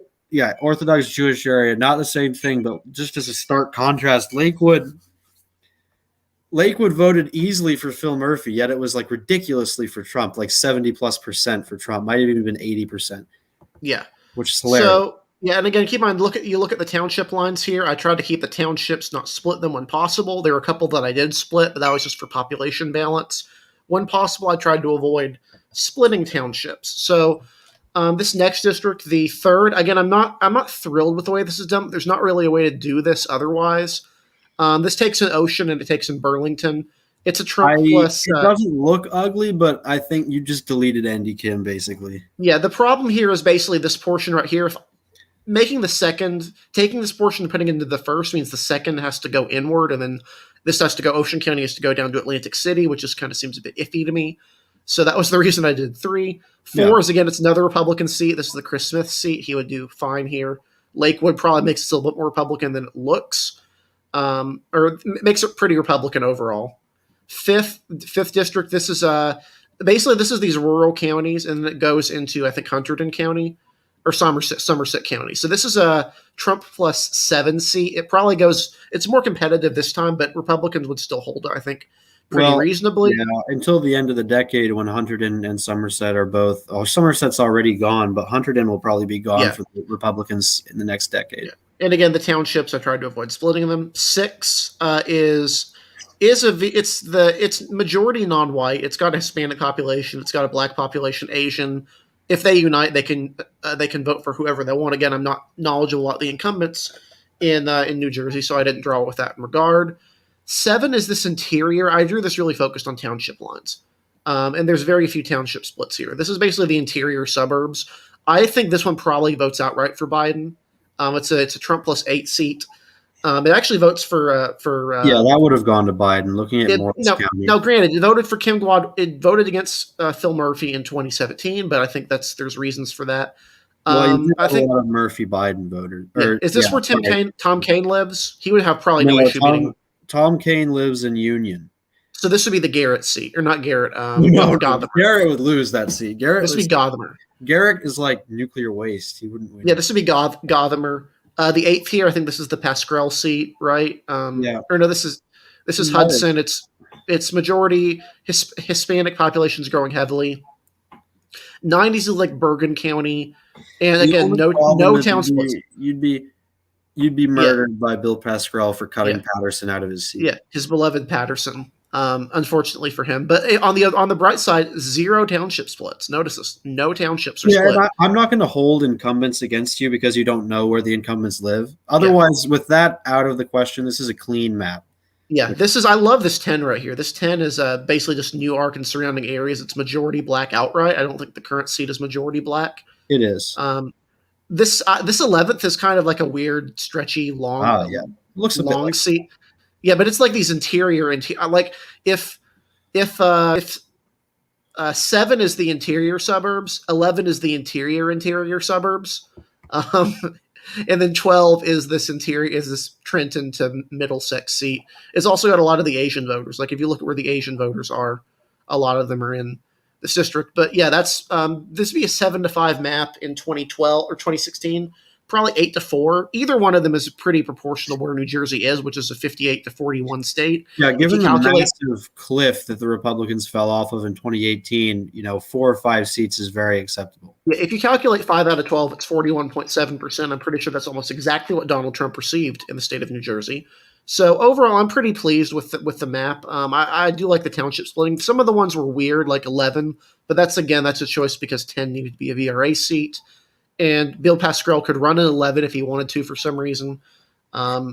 Orthodox Jewish area. Not the same thing, but just as a stark contrast, Lakewood voted easily for Phil Murphy, yet it was like ridiculously for Trump, like 70+% for Trump. Might have even been 80%. Yeah. Which is hilarious. So yeah, and again, keep in mind, look at the township lines here. I tried to keep the townships, not split them when possible. There were a couple that I did split, but that was just for population balance. When possible, I tried to avoid splitting townships. So this next district, the third, again, I'm not thrilled with the way this is done. There's not really a way to do this otherwise. This takes in Ocean and it takes in Burlington. It's a Trump plus. It doesn't look ugly, but I think you just deleted Andy Kim, basically. Yeah, the problem here is basically this portion right here. If taking this portion and putting it into the first means the second has to go inward, and then this has to go. Ocean County has to go down to Atlantic City, which just kind of seems a bit iffy to me. So that was the reason I did 3. 4 is again, it's another Republican seat. This is the Chris Smith seat. He would do fine here. Lakewood probably makes it a little bit more Republican than it looks, or makes it pretty Republican overall. Fifth district. This is basically this is these rural counties, and then it goes into I think Hunterdon County or Somerset County. So this is a Trump plus 7 seat. It probably goes. It's more competitive this time, but Republicans would still hold it. I think pretty reasonably. Yeah, until the end of the decade when Hunterdon and Somerset are both. Oh, Somerset's already gone, but Hunterdon will probably be gone for the Republicans in the next decade. Yeah. And again, the townships I tried to avoid splitting them. 6 it's majority non-white. It's got a Hispanic population. It's got a black population, Asian. If they unite, they can vote for whoever they want. Again, I'm not knowledgeable about the incumbents in New Jersey, so I didn't draw with that in regard. 7 is this interior. I drew this really focused on township lines, and there's very few township splits here. This is basically the interior suburbs. I think this one probably votes outright for Biden. It's a Trump plus 8 seat. It actually votes for that would have gone to Biden. Looking at Morris County. No, granted, it voted for Kim Guad. It voted against Phil Murphy in 2017, but I think there's reasons for that. I think a lot of Murphy Biden voters. Is this where Tom Kaine lives? He would have probably no issue beating. Tom Kaine lives in Union. So this would be the Garrett seat, or not Garrett? Gothemer. Garrett would lose that seat. This would be Gothemer. Garrett is like nuclear waste. He wouldn't win. Yeah, this would be Gothemer. The 8th here, I think this is the Pascrell seat, right? Or no, this is Hudson. It's majority Hispanic populations growing heavily. 90s is like Bergen County, and again, no town splits. You'd be murdered by Bill Pascrell for cutting Patterson out of his seat. Yeah, his beloved Patterson. Unfortunately for him, but on the bright side, 0 township splits. Notice this: no townships are split. I'm not going to hold incumbents against you because you don't know where the incumbents live. Otherwise, with that out of the question, this is a clean map. Yeah, this is I love this 10 right here. This 10 is basically just Newark and surrounding areas. It's majority black outright. I don't think the current seat is majority black. It is. This 11th is kind of like a weird, stretchy, Ah, yeah. Looks a bit long like seat. Yeah, but it's like these interior like if 7 is the interior suburbs, 11 is the interior suburbs, um, and then 12 is this Trenton to Middlesex seat. It's also got a lot of the Asian voters. Like if you look at where the Asian voters are, a lot of them are in this district. But yeah, that's this would be a 7-5 map in 2012 or 2016. Probably 8-4. Either one of them is pretty proportional where New Jersey is, which is a 58-41 state. yeah. Given the massive cliff that the Republicans fell off of in 2018, 4 or 5 seats is very acceptable. Yeah, if you calculate 5 out of 12, it's 41.7%. I'm pretty sure that's almost exactly what Donald Trump received in the state of New Jersey. So overall, I'm pretty pleased with the map. I do like the township splitting. Some of the ones were weird, like 11, but that's a choice because 10 needed to be a VRA seat, and Bill Pascrell could run an 11 if he wanted to for some reason.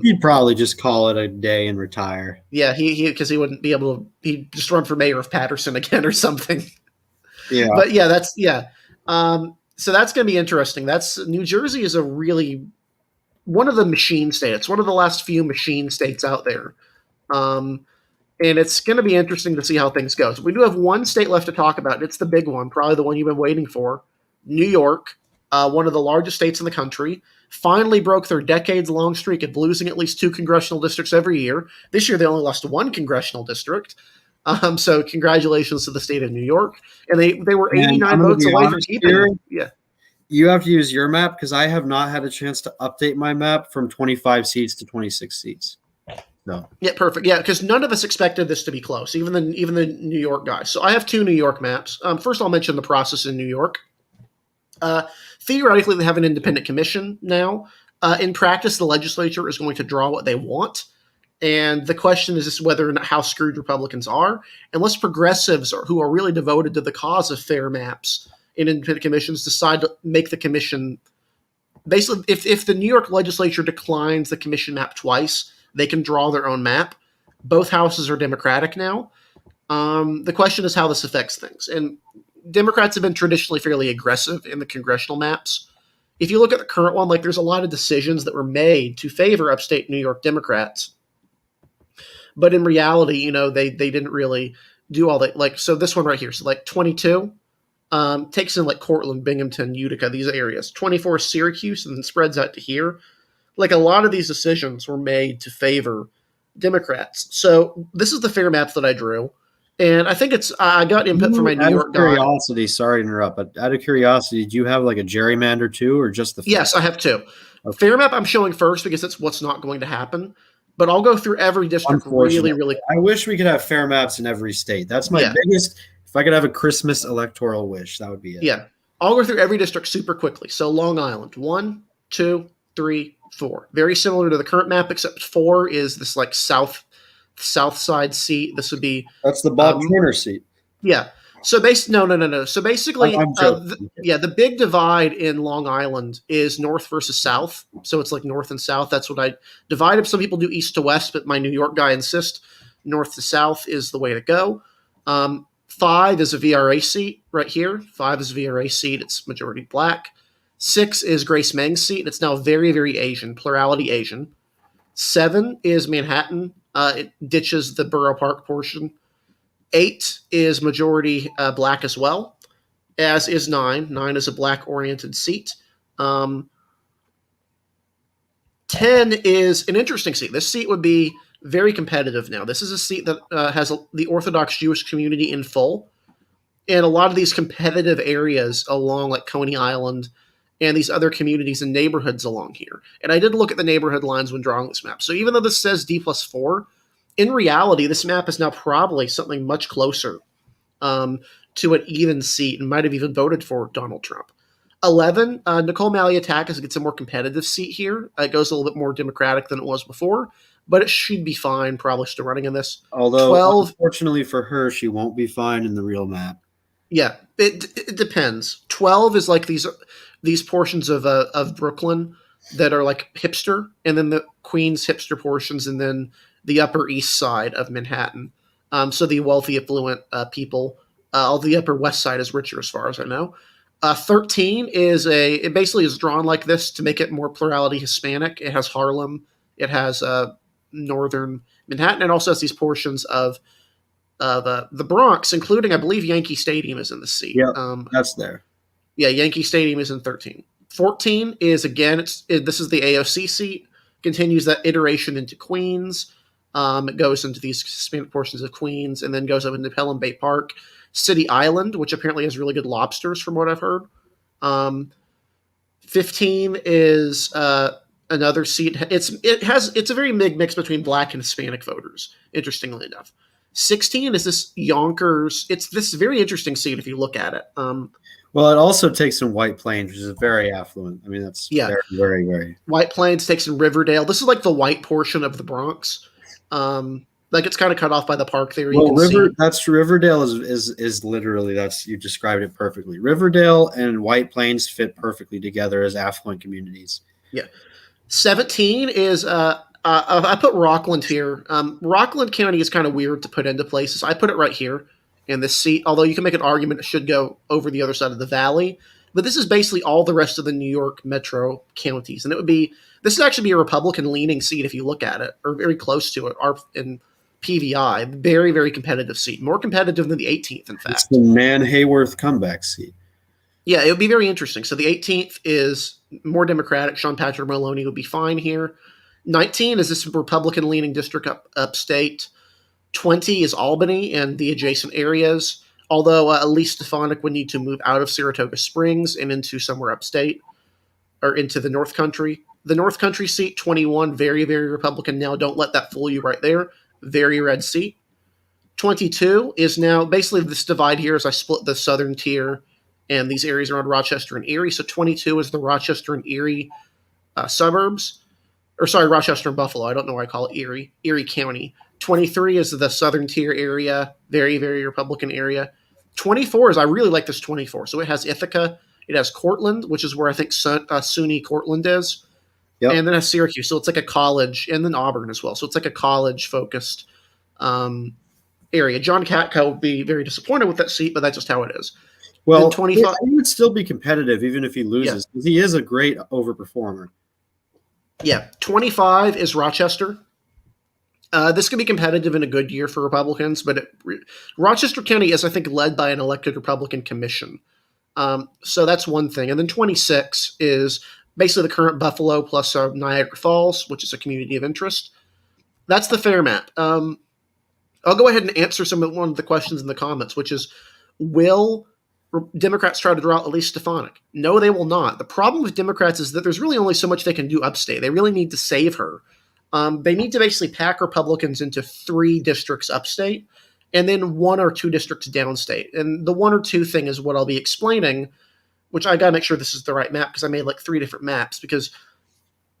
He'd probably just call it a day and retire. Yeah, because he wouldn't be able to. He'd just run for mayor of Patterson again or something. Yeah, but yeah, that's yeah. So that's going to be interesting. New Jersey is one of the machine states, one of the last few machine states out there. And it's going to be interesting to see how things go. So we do have one state left to talk about. It's the big one, probably the one you've been waiting for. New York, one of the largest states in the country, finally broke their decades-long streak of losing at least 2 congressional districts every year. This year they only lost 1 congressional district. So congratulations to the state of New York. And they were 89 votes away from keeping. Yeah. You have to use your map because I have not had a chance to update my map from 25 seats to 26 seats. No. Yeah, perfect. Yeah, because none of us expected this to be close, even the New York guys. So I have 2 New York maps. First, I'll mention the process in New York. Theoretically, they have an independent commission now. In practice, the legislature is going to draw what they want. And the question is just whether or not how screwed Republicans are. Unless progressives who are really devoted to the cause of fair maps in independent commissions decide to make the commission. Basically, if the New York legislature declines the commission map twice, they can draw their own map. Both houses are Democratic now. The question is how this affects things. And Democrats have been traditionally fairly aggressive in the congressional maps. If you look at the current one, there's a lot of decisions that were made to favor upstate New York Democrats. But in reality, they didn't really do all that. So this one right here, so 22 takes in Cortland, Binghamton, Utica, these areas. 24 is Syracuse, and then spreads out to here. A lot of these decisions were made to favor Democrats. So this is the fair maps that I drew. And I think I got input from my New York guy. Curiosity, sorry to interrupt, but out of curiosity, do you have a gerrymander too, or just the? Yes, I have 2. Okay. Fair map I'm showing first because that's what's not going to happen. But I'll go through every district really, really quick. I wish we could have fair maps in every state. That's my biggest. If I could have a Christmas electoral wish, that would be it. Yeah, I'll go through every district super quickly. So Long Island, 1, 2, 3, 4. Very similar to the current map, except 4 is this south side seat. This would be that's the Bob Turner seat. Yeah. So no. So basically, the big divide in Long Island is north versus south. So it's north and south. That's what I divided. Some people do east to west, but my New York guy insists north to south is the way to go. 5 is a VRA seat right here. 5 is a VRA seat. It's majority black. 6 is Grace Meng's seat. It's now very, very Asian, plurality Asian. 7 is Manhattan. It ditches the Borough Park portion. 8 is majority black as well, as is 9. 9 is a black-oriented seat. 10 is an interesting seat. This seat would be very competitive now. This is a seat that has the Orthodox Jewish community in full, and a lot of these competitive areas along Coney Island and these other communities and neighborhoods along here. And I did look at the neighborhood lines when drawing this map. So even though this says D+4, in reality, this map is now probably something much closer to an even seat and might have even voted for Donald Trump. 11, Nicole Maliotakis gets a more competitive seat here. It goes a little bit more Democratic than it was before, but it should be fine, probably still running in this. Although, 12, unfortunately for her, she won't be fine in the real map. Yeah, it depends. 12 is these portions of Brooklyn that are hipster, and then the Queens hipster portions, and then the Upper East Side of Manhattan. So the wealthy, affluent people. All the Upper West Side is richer, as far as I know. 13 is it basically is drawn like this to make it more plurality Hispanic. It has Harlem, it has northern Manhattan, and also has these portions of the Bronx, including, I believe, Yankee Stadium is in the seat. Yep, that's there. Yeah, Yankee Stadium is in 13. 14 is, again, this is the AOC seat, continues that iteration into Queens. It goes into these Hispanic portions of Queens and then goes up into Pelham Bay Park. City Island, which apparently has really good lobsters from what I've heard. 15 is another seat. It's a very big mix between black and Hispanic voters, interestingly enough. 16 is this Yonkers. It's this very interesting seat if you look at it. Well, it also takes in White Plains, which is very affluent. I mean, that's very, very, very. White Plains takes in Riverdale. This is like the white portion of the Bronx. Like it's kind of cut off by the park there. Well, Riverdale is literally, you described it perfectly. Riverdale and White Plains fit perfectly together as affluent communities. Yeah. 17 is I put Rockland here. Rockland County is kind of weird to put into places. I put it right here in this seat, although you can make an argument it should go over the other side of the valley. But this is basically all the rest of the New York metro counties. And this would actually be a Republican-leaning seat if you look at it, or very close to it, in PVI. Very, very competitive seat. More competitive than the 18th, in fact. It's the Man-Hayworth comeback seat. Yeah, it would be very interesting. So the 18th is more Democratic. Sean Patrick Maloney would be fine here. 19 is this Republican-leaning district upstate. 20 is Albany and the adjacent areas, although Elise Stefanik would need to move out of Saratoga Springs and into somewhere upstate, or into the North Country. The North Country seat, 21, very, very Republican now. Don't let that fool you right there. Very red seat. 22 is now, basically this divide here is I split the southern tier and these areas around Rochester and Erie. So 22 is the Rochester and Erie suburbs. Or sorry, Rochester and Buffalo. I don't know why I call it Erie. Erie County. 23 is the southern tier area. Very, very Republican area. 24 is, I really like this 24. So it has Ithaca. It has Cortland, which is where I think SUNY Cortland is. Yep. And then it has Syracuse. So it's like a college. And then Auburn as well. So it's like a college-focused area. John Katko would be very disappointed with that seat, but that's just how it is. Well, 25, he would still be competitive even if he loses, because he is a great overperformer. Yeah, 25 is Rochester. This could be competitive in a good year for Republicans, but Rochester County is, I think, led by an elected Republican commission. So that's one thing. And then 26 is basically the current Buffalo plus Niagara Falls, which is a community of interest. That's the fair map. I'll go ahead and answer one of the questions in the comments, which is, will Democrats try to draw out Elise Stefanik? No, they will not. The problem with Democrats is that there's really only so much they can do upstate. They really need to save her. They need to basically pack Republicans into 3 districts upstate and then 1 or 2 districts downstate. And the 1 or 2 thing is what I'll be explaining, which I got to make sure this is the right map because I made like 3 different maps, because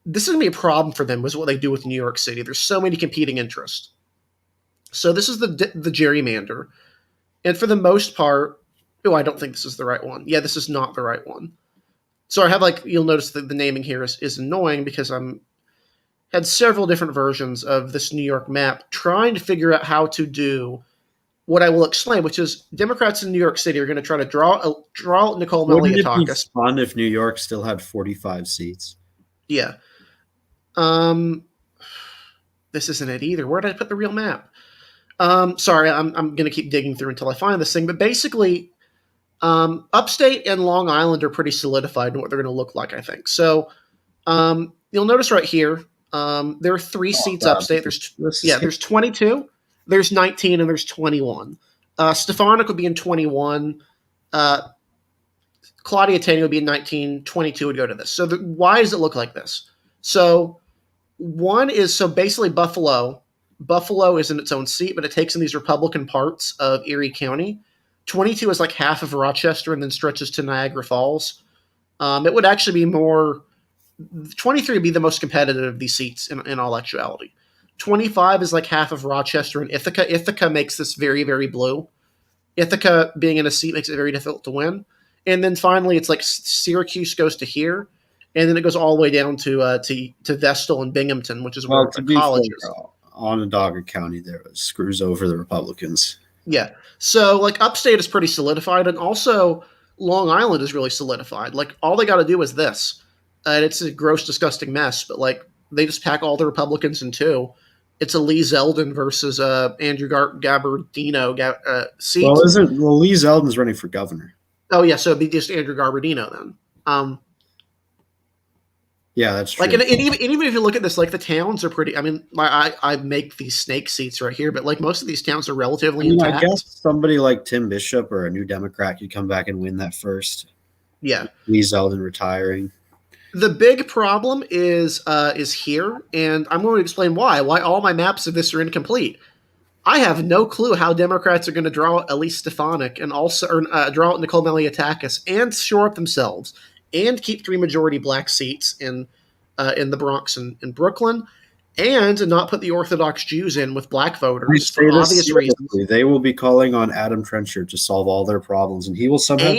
this is going to be a problem for them with what they do with New York City. There's so many competing interests. So this is the gerrymander. And for the most part, I don't think this is the right one. Yeah, this is not the right one. So I have you'll notice that the naming here is annoying because had several different versions of this New York map trying to figure out how to do what I will explain, which is Democrats in New York City are going to try to draw out Nicole Malliotakis. Wouldn't it be fun if New York still had 45 seats? Yeah. This isn't it either. Where did I put the real map? Sorry, I'm going to keep digging through until I find this thing. But basically, upstate and Long Island are pretty solidified in what they're going to look like, I think. So you'll notice right here, there are 3 seats upstate. There's 22, there's 19, and there's 21. Stefanik would be in 21. Claudia Taney would be in 19. 22 would go to this. So why does it look like this? So basically Buffalo. Buffalo is in its own seat, but it takes in these Republican parts of Erie County. 22 is like half of Rochester and then stretches to Niagara Falls. It would actually be more. 23 would be the most competitive of these seats in all actuality. 25 is like half of Rochester and Ithaca. Ithaca makes this very, very blue. Ithaca being in a seat makes it very difficult to win. And then finally, it's like Syracuse goes to here, and then it goes all the way down to Vestal and Binghamton, which is where the college is. Onondaga County there screws over the Republicans. Yeah. So like upstate is pretty solidified, and also Long Island is really solidified. Like all they got to do is this, and it's a gross, disgusting mess. But like they just pack all the Republicans in two. It's a Lee Zeldin versus Andrew Gabardino seat. Well, Lee Zeldin's running for governor. Oh yeah, so it'd be just Andrew Gabardino then. Yeah, that's true. Like, and even if you look at this, like the towns are pretty. I mean, I make these snake seats right here, but like most of these towns are relatively intact. I guess somebody like Tim Bishop or a New Democrat could come back and win that first. Yeah, Lee Zeldin retiring. The big problem is here, and I'm going to explain why all my maps of this are incomplete. I have no clue how Democrats are going to draw out Elise Stefanik and also draw out Nicole Malliotakis and shore up themselves and keep 3 majority black seats in the Bronx and in Brooklyn, and not put the Orthodox Jews in with black voters for obvious reasons. They will be calling on Adam Trenchard to solve all their problems, and he will somehow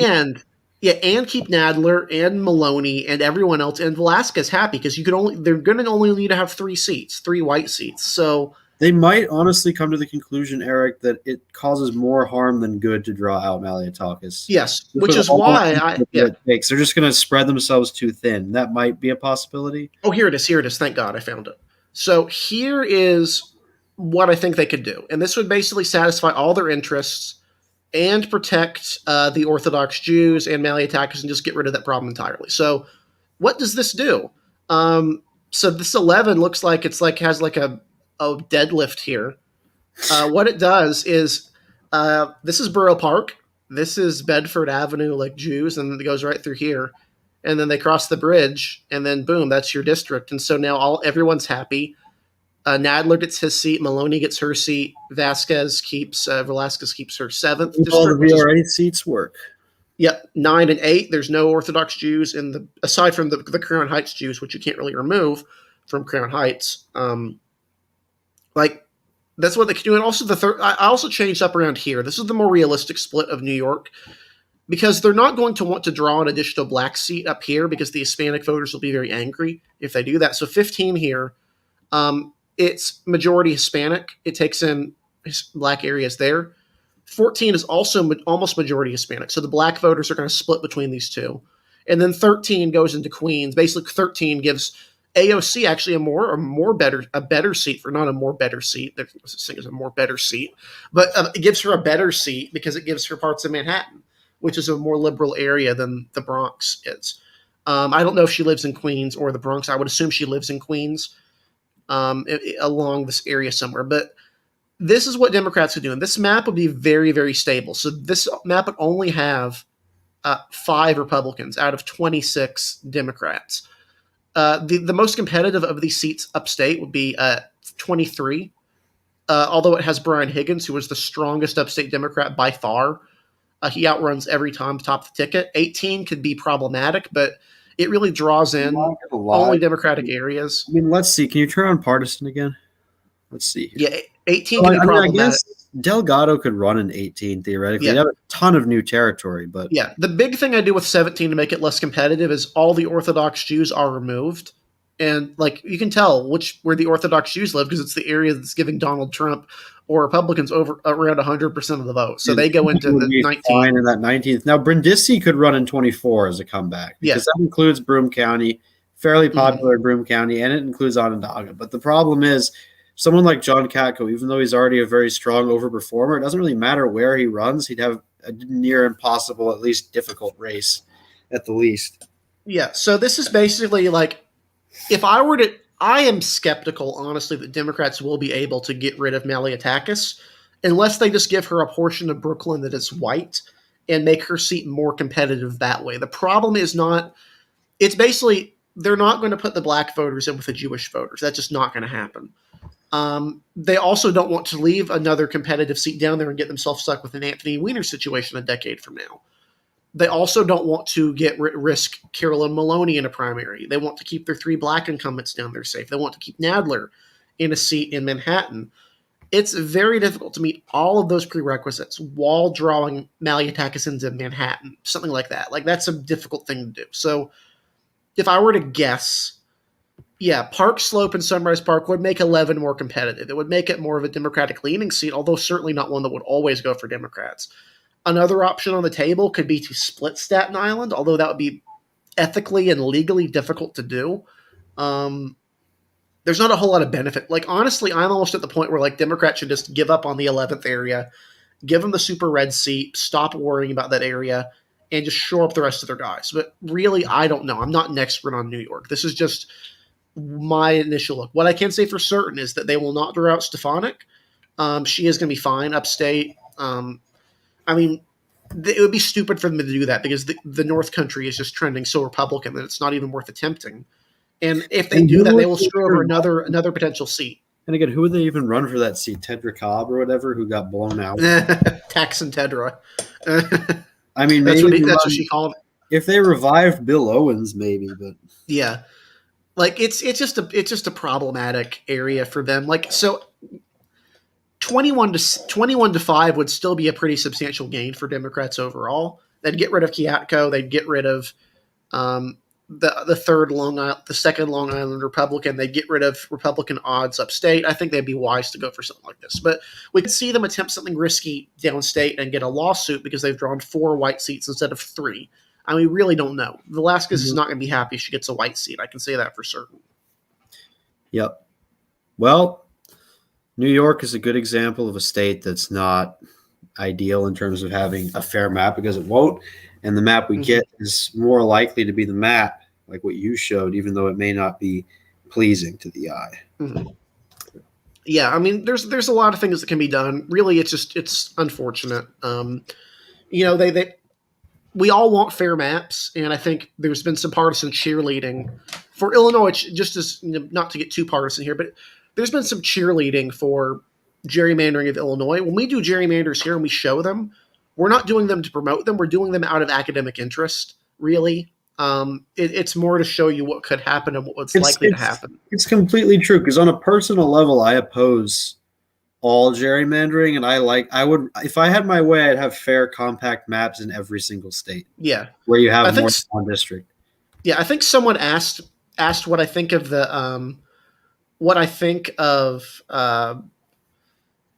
and keep Nadler and Maloney and everyone else and Velasquez happy because they're going to only need to have 3 seats, 3 white seats. So they might honestly come to the conclusion, Eric, that it causes more harm than good to draw out Malliotakis. Yes, which is why they're just going to spread themselves too thin. That might be a possibility. Oh, here it is. Here it is. Thank God I found it. So here is what I think they could do, and this would basically satisfy all their interests and protect the Orthodox Jews and Malliotakis and just get rid of that problem entirely. So what does this do? So this 11 looks like has like a deadlift here. What it does is this is Borough Park. This is Bedford Avenue, like Jews, and it goes right through here. And then they cross the bridge, and then boom, that's your district. And so now everyone's happy. Nadler gets his seat. Maloney gets her seat. Velasquez keeps her 7th district. All the VRA seats work. Yep, 9 and 8. There's no Orthodox Jews aside from the Crown Heights Jews, which you can't really remove from Crown Heights. Like that's what they can do. And also I also changed up around here. This is the more realistic split of New York because they're not going to want to draw an additional black seat up here because the Hispanic voters will be very angry if they do that. So 15 here. It's majority Hispanic. It takes in black areas there. 14 is also almost majority Hispanic. So the black voters are going to split between these two. And then 13 goes into Queens. Basically, 13 gives AOC actually a better seat for not a more better seat. There's this thing as a more better seat, but it gives her a better seat because it gives her parts of Manhattan, which is a more liberal area than the Bronx is. I don't know if she lives in Queens or the Bronx. I would assume she lives in Queens. Along this area somewhere. But this is what Democrats could do. And this map would be very, very stable. So this map would only have 5 Republicans out of 26 Democrats. The most competitive of these seats upstate would be 23, although it has Brian Higgins, who was the strongest upstate Democrat by far. He outruns every time top the ticket. 18 could be problematic, but it really draws in only Democratic areas. I mean, let's see. Can you turn on partisan again? Let's see. Yeah, 18 can be problematic. I guess Delgado could run in 18 theoretically. Yeah. They have a ton of new territory, but yeah, the big thing I do with 17 to make it less competitive is all the Orthodox Jews are removed, and like you can tell where the Orthodox Jews live because it's the area that's giving Donald Trump or Republicans over around 100% of the vote. So they go into the 19 in that 19th. Now Brindisi could run in 24 as a comeback because that includes Broome County, fairly popular in Broome County, and it includes Onondaga. But the problem is someone like John Katko, even though he's already a very strong overperformer, it doesn't really matter where he runs. He'd have a near impossible, at least difficult race at the least. Yeah. So this is basically like if I am skeptical, honestly, that Democrats will be able to get rid of Malliotakis unless they just give her a portion of Brooklyn that is white and make her seat more competitive that way. The problem is it's basically they're not going to put the black voters in with the Jewish voters. That's just not going to happen. They also don't want to leave another competitive seat down there and get themselves stuck with an Anthony Weiner situation a decade from now. They also don't want to risk Carolyn Maloney in a primary. They want to keep their 3 black incumbents down there safe. They want to keep Nadler in a seat in Manhattan. It's very difficult to meet all of those prerequisites while drawing Malliotakis into Manhattan, something like that. Like that's a difficult thing to do. So if I were to guess, Yeah, Park Slope and Sunrise Park would make 11 more competitive. It would make it more of a Democratic leaning seat, although certainly not one that would always go for Democrats. Another option on the table could be to split Staten Island, although that would be ethically and legally difficult to do. Um, there's not a whole lot of benefit. Like, honestly, I'm almost at the point where, like, Democrats should just give up on the 11th area, give them the super red seat, stop worrying about that area, and just shore up the rest of their guys. But really, I don't know. I'm not an expert on New York. This is just my initial look. What I can say for certain is that they will not throw out Stefanik. She is going to be fine upstate. I mean, it would be stupid for them to do that because the North Country is just trending so Republican that it's not even worth attempting. And if they do that, they will screw over another potential seat. And again, who would they even run for that seat? Tedra Cobb or whatever, who got blown out? Taxon Tedra. I mean, that's what she called it. If they revived Bill Owens, maybe, but yeah, like it's just a problematic area for them. Like, so 21 to 5 would still be a pretty substantial gain for Democrats overall. They'd get rid of Kiatko. They'd get rid of the second Long Island Republican. They'd get rid of Republican odds upstate. I think they'd be wise to go for something like this. But we could see them attempt something risky downstate and get a lawsuit because they've drawn 4 white seats instead of 3. I mean, we really don't know. Velasquez is not going to be happy if she gets a white seat. I can say that for certain. Yep. Well, New York is a good example of a state that's not ideal in terms of having a fair map because it won't. And the map we get is more likely to be the map, like what you showed, even though it may not be pleasing to the eye. Mm-hmm. Yeah, I mean, there's a lot of things that can be done. Really, it's unfortunate. We all want fair maps, and I think there's been some partisan cheerleading for Illinois. Just as not to get too partisan here, but there's been some cheerleading for gerrymandering of Illinois. When we do gerrymanders here and we show them, we're not doing them to promote them. We're doing them out of academic interest, really. It's more to show you what could happen and what's likely to happen. It's completely true because on a personal level, I oppose all gerrymandering, and I would, if I had my way, I'd have fair, compact maps in every single state. Yeah, where you have more than one district. Yeah, I think someone asked what I think of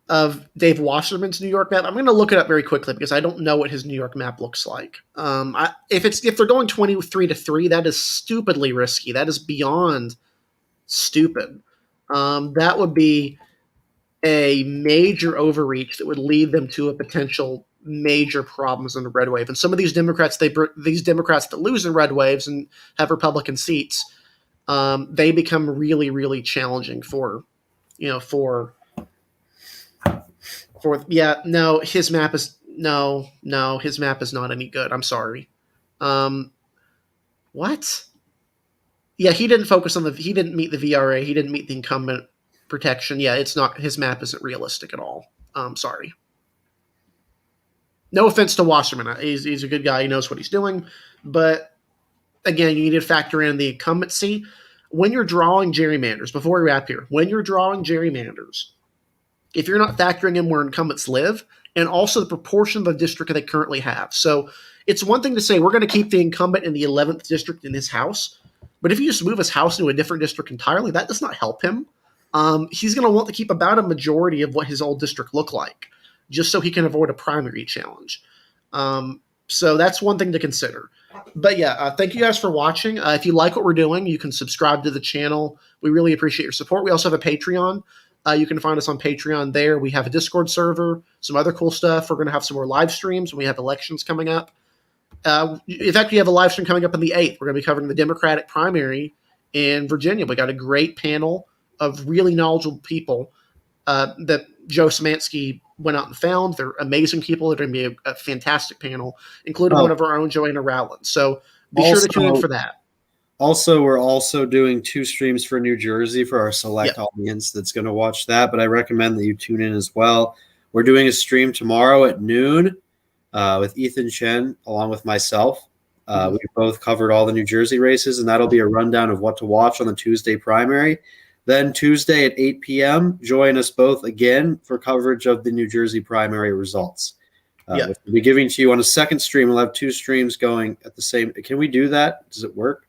of Dave Wasserman's New York map. I'm going to look it up very quickly because I don't know what his New York map looks like. If they're going 23 to 3, that is stupidly risky. That is beyond stupid. That would be a major overreach that would lead them to a potential major problems in the red wave. And some of these Democrats, that lose in red waves and have Republican seats, they become really, really challenging for his map is not any good. I'm sorry. What? Yeah, he didn't meet the VRA. He didn't meet the incumbent protection. Yeah, his map isn't realistic at all. Sorry. No offense to Wasserman. He's a good guy. He knows what he's doing. But again, you need to factor in the incumbency. When you're drawing gerrymanders, before we wrap here, if you're not factoring in where incumbents live and also the proportion of the district that they currently have. So it's one thing to say we're going to keep the incumbent in the 11th district in his house, but if you just move his house into a different district entirely, that does not help him. He's going to want to keep about a majority of what his old district looked like, just so he can avoid a primary challenge. So that's one thing to consider. But yeah, thank you guys for watching. If you like what we're doing, you can subscribe to the channel. We really appreciate your support. We also have a Patreon. You can find us on Patreon there. We have a Discord server, some other cool stuff. We're going to have some more live streams when we have elections coming up. In fact, we have a live stream coming up on the 8th. We're going to be covering the Democratic primary in Virginia. We got a great panel of really knowledgeable people that Joe Szymanski went out and found. They're amazing people. They're going to be a fantastic panel, including one of our own, Joanna Rowland. So be sure to tune in for that. Also, we're also doing 2 streams for New Jersey for our select audience that's going to watch that, but I recommend that you tune in as well. We're doing a stream tomorrow at noon with Ethan Chen along with myself. We both covered all the New Jersey races, and that'll be a rundown of what to watch on the Tuesday primary. Then Tuesday at 8 p.m., join us both again for coverage of the New Jersey primary results. We'll be giving to you on a second stream. We'll have 2 streams going at the same. Can we do that? Does it work?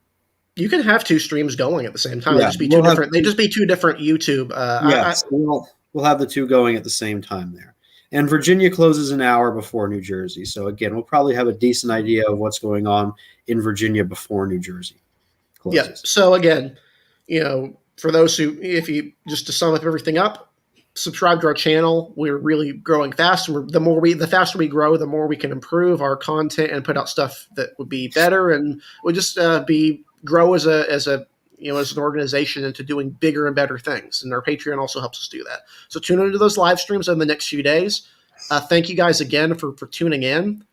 You can have two streams going at the same time. Yeah, They just be two different. They just be two different YouTube. Yes, we'll have the two going at the same time there. And Virginia closes an hour before New Jersey. So again, we'll probably have a decent idea of what's going on in Virginia before New Jersey closes. Yeah. So again, for those who, if you just to sum up everything up, subscribe to our channel. We're really growing fast. And the faster we grow, the more we can improve our content and put out stuff that would be better, and we'll just grow as an organization into doing bigger and better things. And our Patreon also helps us do that. So tune into those live streams in the next few days. Thank you guys again for tuning in.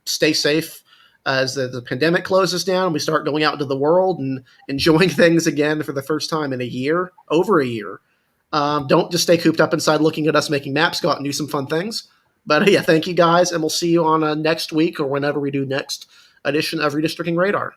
Stay safe as the pandemic closes down. We start going out into the world and enjoying things again for the first time in over a year. Don't just stay cooped up inside looking at us making maps. Go out and do some fun things. But yeah, thank you guys, and we'll see you on next week or whenever we do next edition of Redistricting Radar.